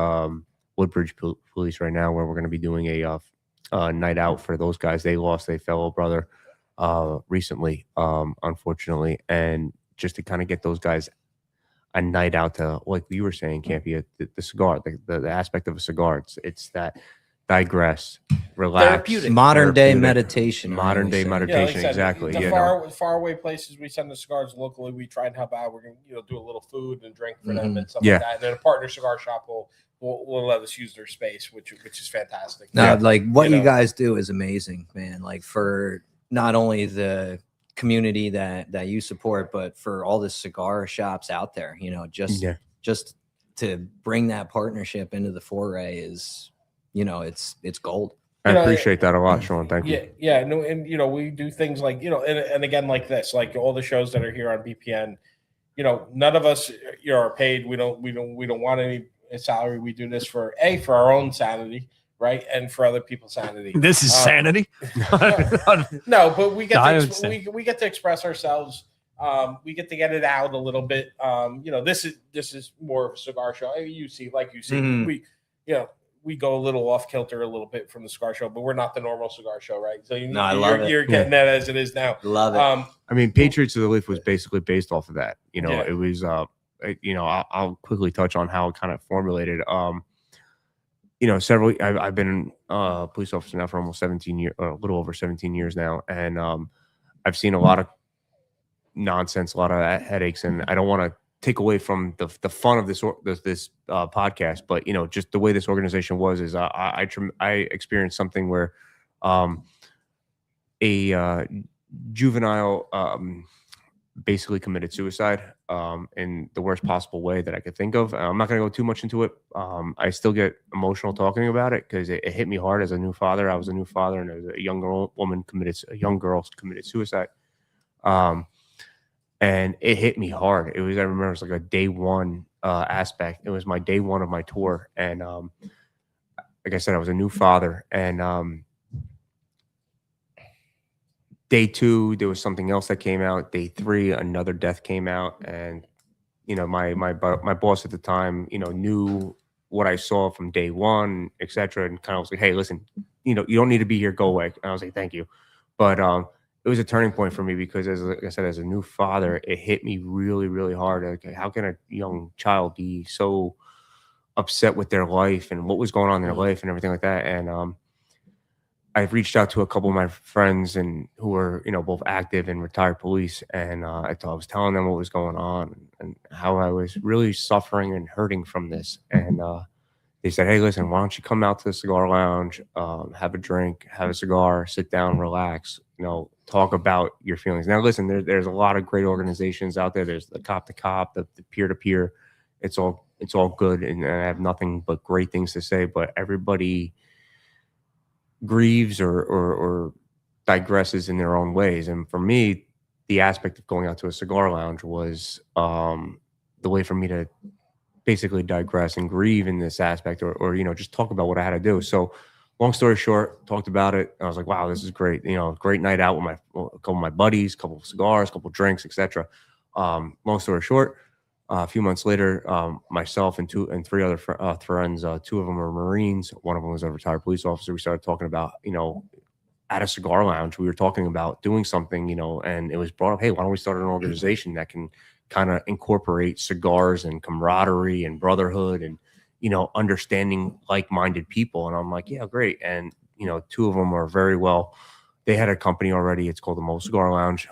Woodbridge Police right now, where we're going to be doing a night out for those guys. They lost a fellow brother recently, unfortunately, and just to kind of get those guys a night out to, like you were saying, Campy, the cigar, the aspect of a cigar. It's that digress, relax, Therapeutic. Modern day therapeutic, meditation. modern day meditation. Yeah, like I meditation, said, exactly. The Yeah, far away places we send the cigars locally. We try and help out. We're gonna do a little food and drink for them and stuff Yeah. like that. And then a partner cigar shop will let us use their space, which is fantastic. Now, like what you know. guys do is amazing, man. Like for not only the community that you support, but for all the cigar shops out there, just to bring that partnership into the foray is, it's gold. I appreciate that a lot, Sean. Thank you. Yeah, no, and we do things like and again like this, like all the shows that are here on BPN. None of us are paid. We don't want any salary. We do this for our own sanity, right, and for other people's sanity. This is sanity. No, but we get I to understand. we get to express ourselves. We get to get it out a little bit. This is more of a cigar show. You see, Mhm. we go a little off kilter a little bit from the cigar show, but we're not the normal cigar show, right? So No, I love it. You're getting that as it is now. Love it. I mean, Patriots of the Leaf was basically based off of that. Yeah. It was. I'll quickly touch on how it kind of formulated. I've been a police officer now for almost 17 years, or a little over 17 years now, and I've seen a lot of nonsense, a lot of headaches, and I don't want to take away from the fun of this podcast, but just the way this organization was is I experienced something where a juvenile basically committed suicide in the worst possible way that I could think of. I'm not going to go too much into it. I still get emotional talking about it because it hit me hard as a new father. I was a new father, and as a young girl committed suicide. And it hit me hard. I remember it was like a day one aspect. It was my day one of my tour. And like I said, I was a new father. And day 2, there was something else that came out. Day 3, another death came out. And, my boss at the time, knew what I saw from day 1, et cetera. And kind of was like, hey, listen, you don't need to be here. Go away. And I was like, thank you. But it was a turning point for me because, like I said, as a new father, it hit me really, really hard. Like, how can a young child be so upset with their life and what was going on in their life and everything like that? And I've reached out to a couple of my friends and who are, both active and retired police, and I was telling them what was going on and how I was really suffering and hurting from this. And they said, hey, listen, why don't you come out to the cigar lounge, have a drink, have a cigar, sit down, relax, talk about your feelings. Now, listen, there's a lot of great organizations out there. There's the Cop to Cop, the peer-to-peer. It's all good. And I have nothing but great things to say, but everybody grieves or digresses in their own ways. And for me, the aspect of going out to a cigar lounge was the way for me to basically digress and grieve in this aspect or just talk about what I had to do. So long story short, talked about it. I was like, wow, this is great. Great night out with a couple of my buddies, a couple of cigars, a couple of drinks, etc. Long story short, a few months later, myself and 3 other friends, 2 of them are Marines. One of them was a retired police officer. We started talking about, at a cigar lounge, we were talking about doing something, and it was brought up, hey, why don't we start an organization that can kind of incorporate cigars and camaraderie and brotherhood and, you know, understanding like-minded people. And I'm like, yeah, great. And, you know, two of them are very well. They had a company already. It's called the Mo Cigar Lounge.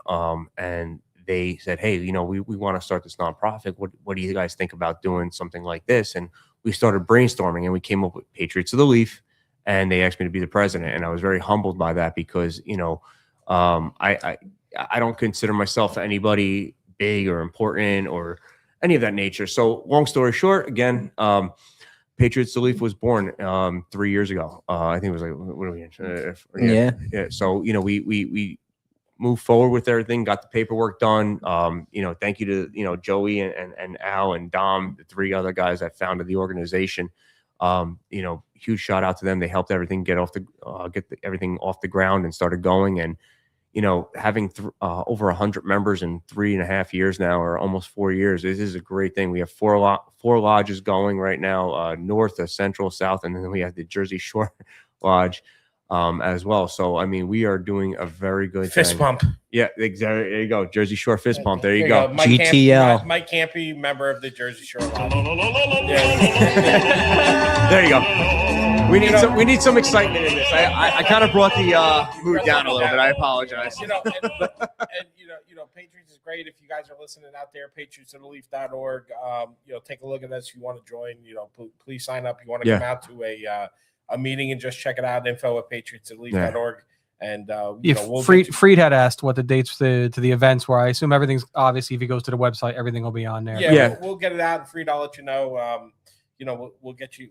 And they said, hey, you know, we want to start this nonprofit. What do you guys think about doing something like this? And we started brainstorming, and we came up with Patriots of the Leaf, and they asked me to be the president. And I was very humbled by that because, you know, I don't consider myself anybody big or important or any of that nature. So long story short, again, Patriots of the Leaf was born 3 years ago. I think it was like, what are we in? Yeah. So, you know, we moved forward with everything, got the paperwork done. You know, thank you to, you know, Joey and Al and Dom, the three other guys that founded the organization. You know, huge shout out to them. They helped everything get everything off the ground and started going. And, you know, having over 100 members in 3.5 years now, or almost 4 years, this is a great thing. We have four lodges going right now, north, central, south, and then we have the Jersey Shore Lodge as well. So, I mean, we are doing a very good fist pump. Yeah, exactly. There you go. Jersey Shore fist pump. There you go. Mike GTL. Mike Campy, member of the Jersey Shore Lodge. There you go. We need some excitement in this. I kind of brought the mood down a little bit. I apologize. You know, and you know, Patriots is great. If you guys are listening out there, patriotsoftheleaf.org. You know, take a look at this. If you want to join, you know, please sign up. You want to come out to a meeting and just check it out. Info at patriotsoftheleaf.org. And you know, Freed had asked what the dates to the events were. I assume everything's obviously, if he goes to the website, everything will be on there. Yeah. We'll get it out. And Freed, I'll let you know. You know, we'll get you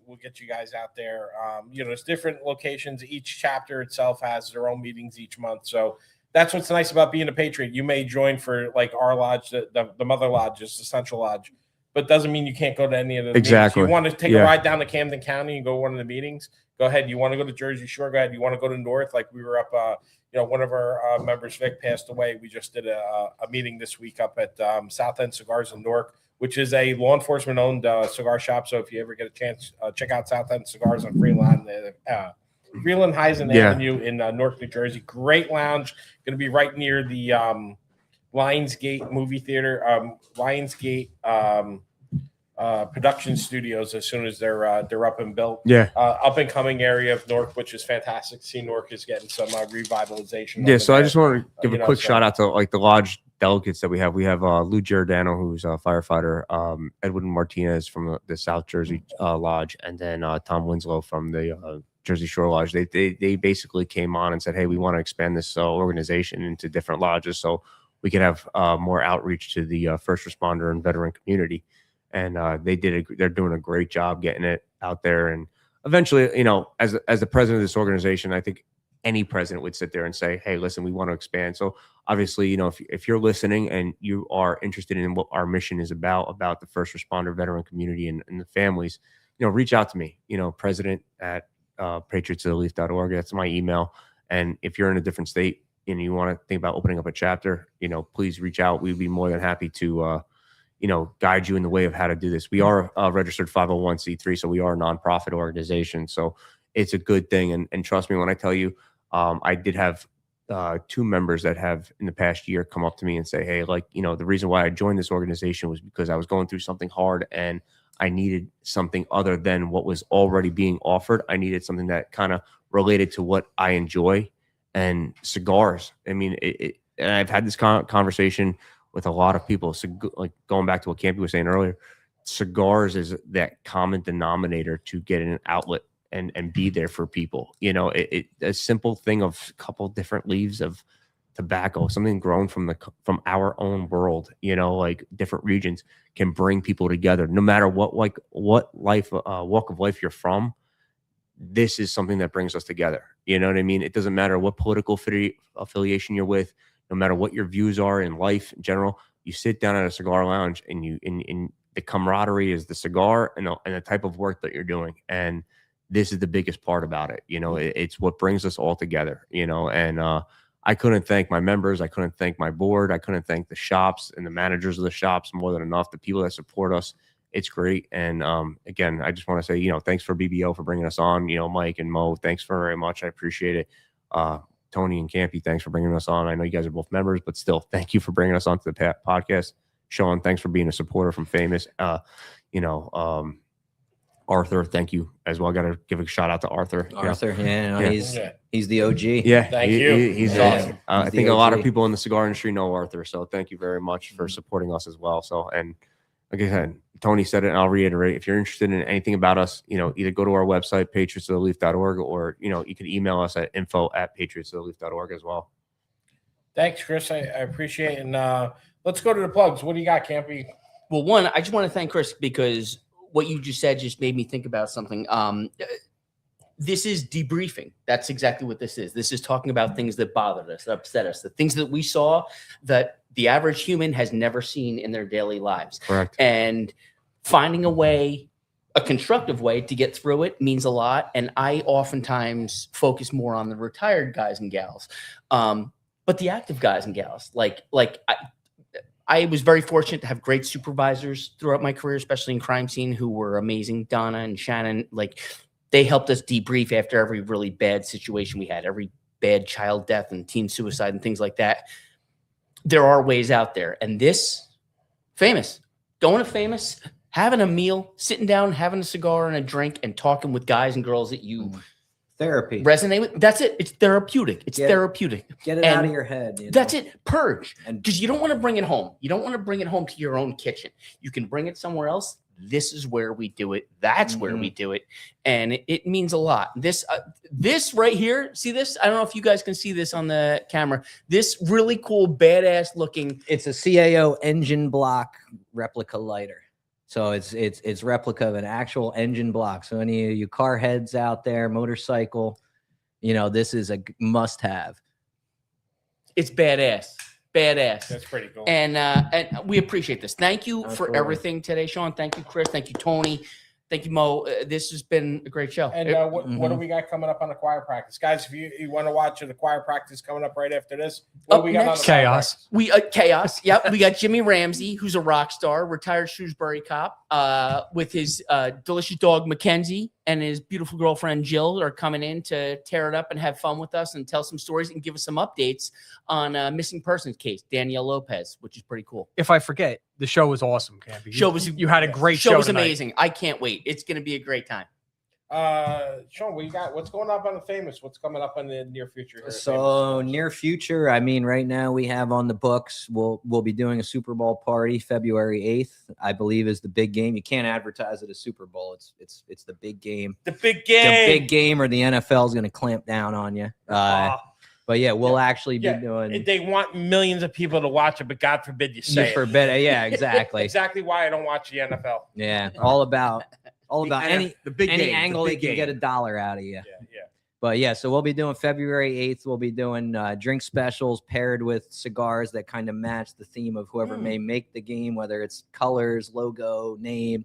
guys out there. You know, there's different locations. Each chapter itself has their own meetings each month. So that's what's nice about being a Patriot. You may join for like our lodge, the mother lodge, is the central lodge, but doesn't mean you can't go to any of the meetings. You want to take a ride down to Camden County and go to one of the meetings, go ahead. You want to go to Jersey Shore, go ahead. You want to go to North, like we were up, you know, one of our members, Vic, passed away. We just did a meeting this week up at South End Cigars in Newark, which is a law enforcement owned cigar shop. So if you ever get a chance, check out South End Cigars on Freeland Heisen Avenue in Newark, New Jersey. Great lounge. Going to be right near the Lionsgate movie theater, Lionsgate production studios. As soon as they're up and built, up and coming area of Newark, which is fantastic. To see Newark is getting some revitalization. Yeah, so I just want to give a quick shout out to like the lodge delegates that we have. We have Lou Giordano, who's a firefighter, Edwin Martinez from the South Jersey Lodge, and then Tom Winslow from the Jersey Shore Lodge. They basically came on and said, hey, we want to expand this organization into different lodges so we can have more outreach to the first responder and veteran community. And they're doing a great job getting it out there. And eventually, you know, as the president of this organization, I think any president would sit there and say, hey, listen, we want to expand. So obviously, you know, if you're listening and you are interested in what our mission is about the first responder veteran community and the families, you know, reach out to me, you know, president@patriotsoftheleaf.org. That's my email. And if you're in a different state and you want to think about opening up a chapter, you know, please reach out. We'd be more than happy to, you know, guide you in the way of how to do this. We are a registered 501c3, so we are a nonprofit organization. So it's a good thing. And trust me when I tell you, I did have 2 members that have in the past year come up to me and say, hey, like, you know, the reason why I joined this organization was because I was going through something hard and I needed something other than what was already being offered. I needed something that kind of related to what I enjoy, and cigars. I mean, and I've had this conversation with a lot of people. So like going back to what Campy was saying earlier, cigars is that common denominator to get an outlet and be there for people. You know, a simple thing of a couple different leaves of tobacco, something grown from our own world, you know, like different regions, can bring people together no matter what life walk of life you're from. This is something that brings us together. You know what I mean? It doesn't matter what political affiliation you're with, no matter what your views are in life in general. You sit down at a cigar lounge and in the camaraderie is the cigar and the type of work that you're doing. And this is the biggest part about it. You know, it's what brings us all together, you know, and I couldn't thank my members. I couldn't thank my board. I couldn't thank the shops and the managers of the shops more than enough. The people that support us, it's great. And again, I just want to say, you know, thanks for BBO for bringing us on. You know, Mike and Mo, thanks very much. I appreciate it. Tony and Campy, thanks for bringing us on. I know you guys are both members, but still, thank you for bringing us on to the podcast. Sean, thanks for being a supporter from Famous. Arthur, thank you as well. Got to give a shout out to Arthur. Arthur, he's the OG. Yeah, Thank you. He's awesome. I He's think the a lot of OG. people in the cigar industry know Arthur, so thank you very much for supporting us as well. So, and like I said, Tony said it, and I'll reiterate: if you're interested in anything about us, either go to our website, patriotsoftheleaf.org, or you can email us at info@patriotsoftheleaf.org as well. Thanks, Chris. I appreciate it. And let's go to the plugs. What do you got, Campy? Well, one, I just want to thank Chris because what you just said just made me think about something. This is debriefing. That's exactly what this is. This is talking about things that bothered us, that upset us, the things that we saw that the average human has never seen in their daily lives. Correct. And finding a way, a constructive way to get through it means a lot. And I oftentimes focus more on the retired guys and gals. But the active guys and gals, I was very fortunate to have great supervisors throughout my career, especially in crime scene, who were amazing. Donna and Shannon, they helped us debrief after every really bad situation we had, every bad child death and teen suicide and things like that. There are ways out there. And this, Famous, going to Famous, having a meal, sitting down, having a cigar and a drink, and talking with guys and girls that you Therapy. resonate with. That's it. It's therapeutic. It's Get- therapeutic. Get it out of your head. That's it. Purge. And- Because you don't want to bring it home. You don't want to bring it home to your own kitchen. You can bring it somewhere else. This is where we do it. That's where we do it. And it means a lot. This right here, see this? I don't know if you guys can see this on the camera. This really cool, badass looking. It's a CAO engine block replica lighter. So it's replica of an actual engine block. So any of you car heads out there, motorcycle, this is a must-have. It's badass. Badass. That's pretty cool. And we appreciate this. Thank you for Absolutely. everything today, Sean. Thank you, Chris. Thank you, Tony. Thank you, Mo. This has been a great show. And what do we got coming up on the choir practice, guys? If you want to watch the choir practice coming up right after this, what do we got on the next, choir Chaos. practice? We chaos. Yep, we got Jimmy Ramsey, who's a rock star, retired Shrewsbury cop, with his delicious dog Mackenzie and his beautiful girlfriend Jill are coming in to tear it up and have fun with us and tell some stories and give us some updates on a missing persons case, Danielle Lopez, which is pretty cool. If I forget, the show was awesome, Campy. Show was You had a great show. Show was tonight. amazing. I can't wait. It's going to be a great time. Sean, what you got? What's going up on the Famous? What's coming up in the near future? Here at So Famous? near future, right now we have on the books, we'll be doing a Super Bowl party February 8th, I believe is the big game. You can't advertise it as Super Bowl. It's the big game. The big game. The big game, or the NFL is going to clamp down on you. But yeah, we'll actually be doing. They want millions of people to watch it, but God forbid you say it. Forbid. Yeah, exactly. Exactly why I don't watch the NFL. Yeah, all about any big game, angle the they big can game. get a dollar out of you. Yeah. But yeah, so we'll be doing February 8th. We'll be doing drink specials paired with cigars that kind of match the theme of whoever may make the game, whether it's colors, logo, name.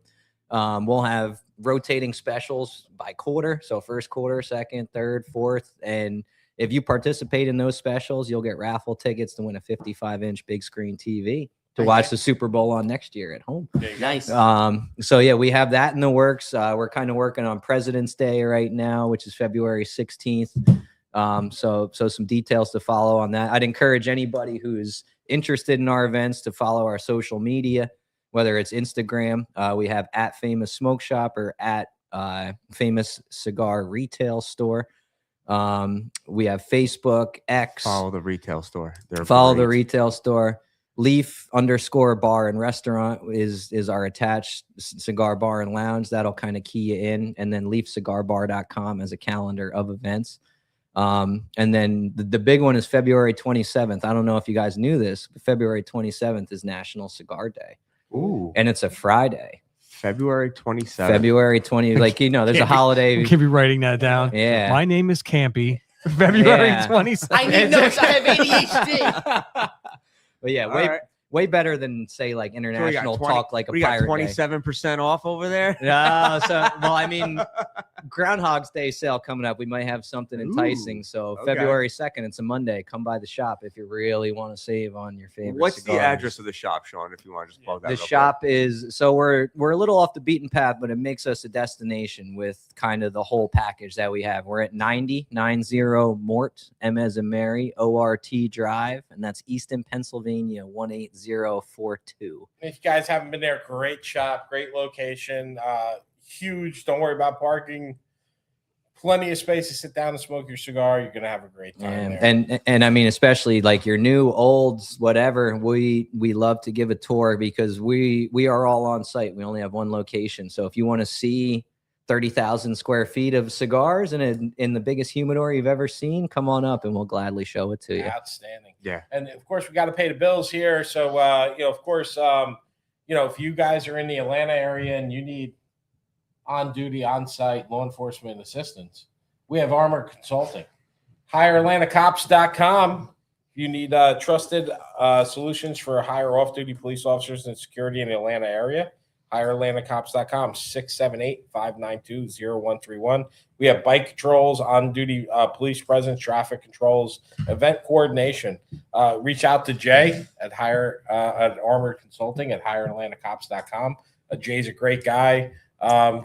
We'll have rotating specials by quarter. So first quarter, second, third, fourth. And if you participate in those specials, you'll get raffle tickets to win a 55-inch big screen TV to watch the Super Bowl on next year at home. Nice. So yeah, we have that in the works. We're kind of working on President's Day right now, which is February 16th. So some details to follow on that. I'd encourage anybody who's interested in our events to follow our social media, whether it's Instagram. We have @Famous Smoke Shop or @Famous Cigar Retail Store. We have Facebook, X. Follow the retail store. Follow the retail store. Leaf_bar and restaurant is our attached cigar bar and lounge. That'll kind of key you in. And then leafcigarbar.com as a calendar of events. And then the big one is February 27th. I don't know if you guys knew this, but February 27th is National Cigar Day. Ooh. And it's a Friday. February 27th. February 20. There's a holiday. We could be writing that down. Yeah. My name is Campy. February Yeah. 27th. I need notes. I have ADHD. But yeah, All right. way better than say like So we got international 20 talk like a we got pirate day. 27% off over there. No, so well, I mean, Groundhog's Day sale coming up. We might have something enticing. So okay. February 2nd, it's a Monday. Come by the shop if you really want to save on your favorite. What's the cigars. address of the shop, Sean? If you want to just plug that. The real shop is so we're a little off the beaten path, but it makes us a destination with kind of the whole package that we have. We're at 90 Mort, M as in Mary, ORT Drive, and that's Easton, Pennsylvania 18042. If you guys haven't been there, great shop, great location, huge. Don't worry about parking. Plenty of space to sit down and smoke your cigar. You're gonna have a great time there. And I mean, especially like your new, olds, whatever. We love to give a tour because we are all on site. We only have one location. So if you want to see 30,000 square feet of cigars and in the biggest humidor you've ever seen, come on up and we'll gladly show it to you. Outstanding. Yeah. And of course, we got to pay the bills here. So of course, if you guys are in the Atlanta area and you need on-duty, on-site law enforcement assistance, we have Armor Consulting. HireAtlantaCops.com. You need trusted solutions for hire off-duty police officers and security in the Atlanta area. HireAtlantaCops.com, 678-592-0131. We have bike patrols, on-duty police presence, traffic controls, event coordination. Reach out to Jay at Armor Consulting at HireAtlantaCops.com. Jay's a great guy.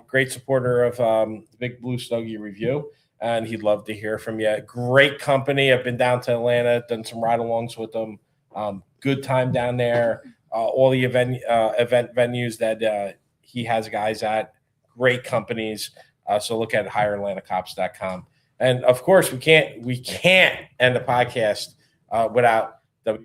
Great supporter of the Big Blue Stogie Review, and he'd love to hear from you. Great company. I've been down to Atlanta, done some ride-alongs with them. Good time down there. All the event venues that he has guys at. Great companies. So look at HireAtlantaCops.com. And of course, we can't end the podcast without WFA.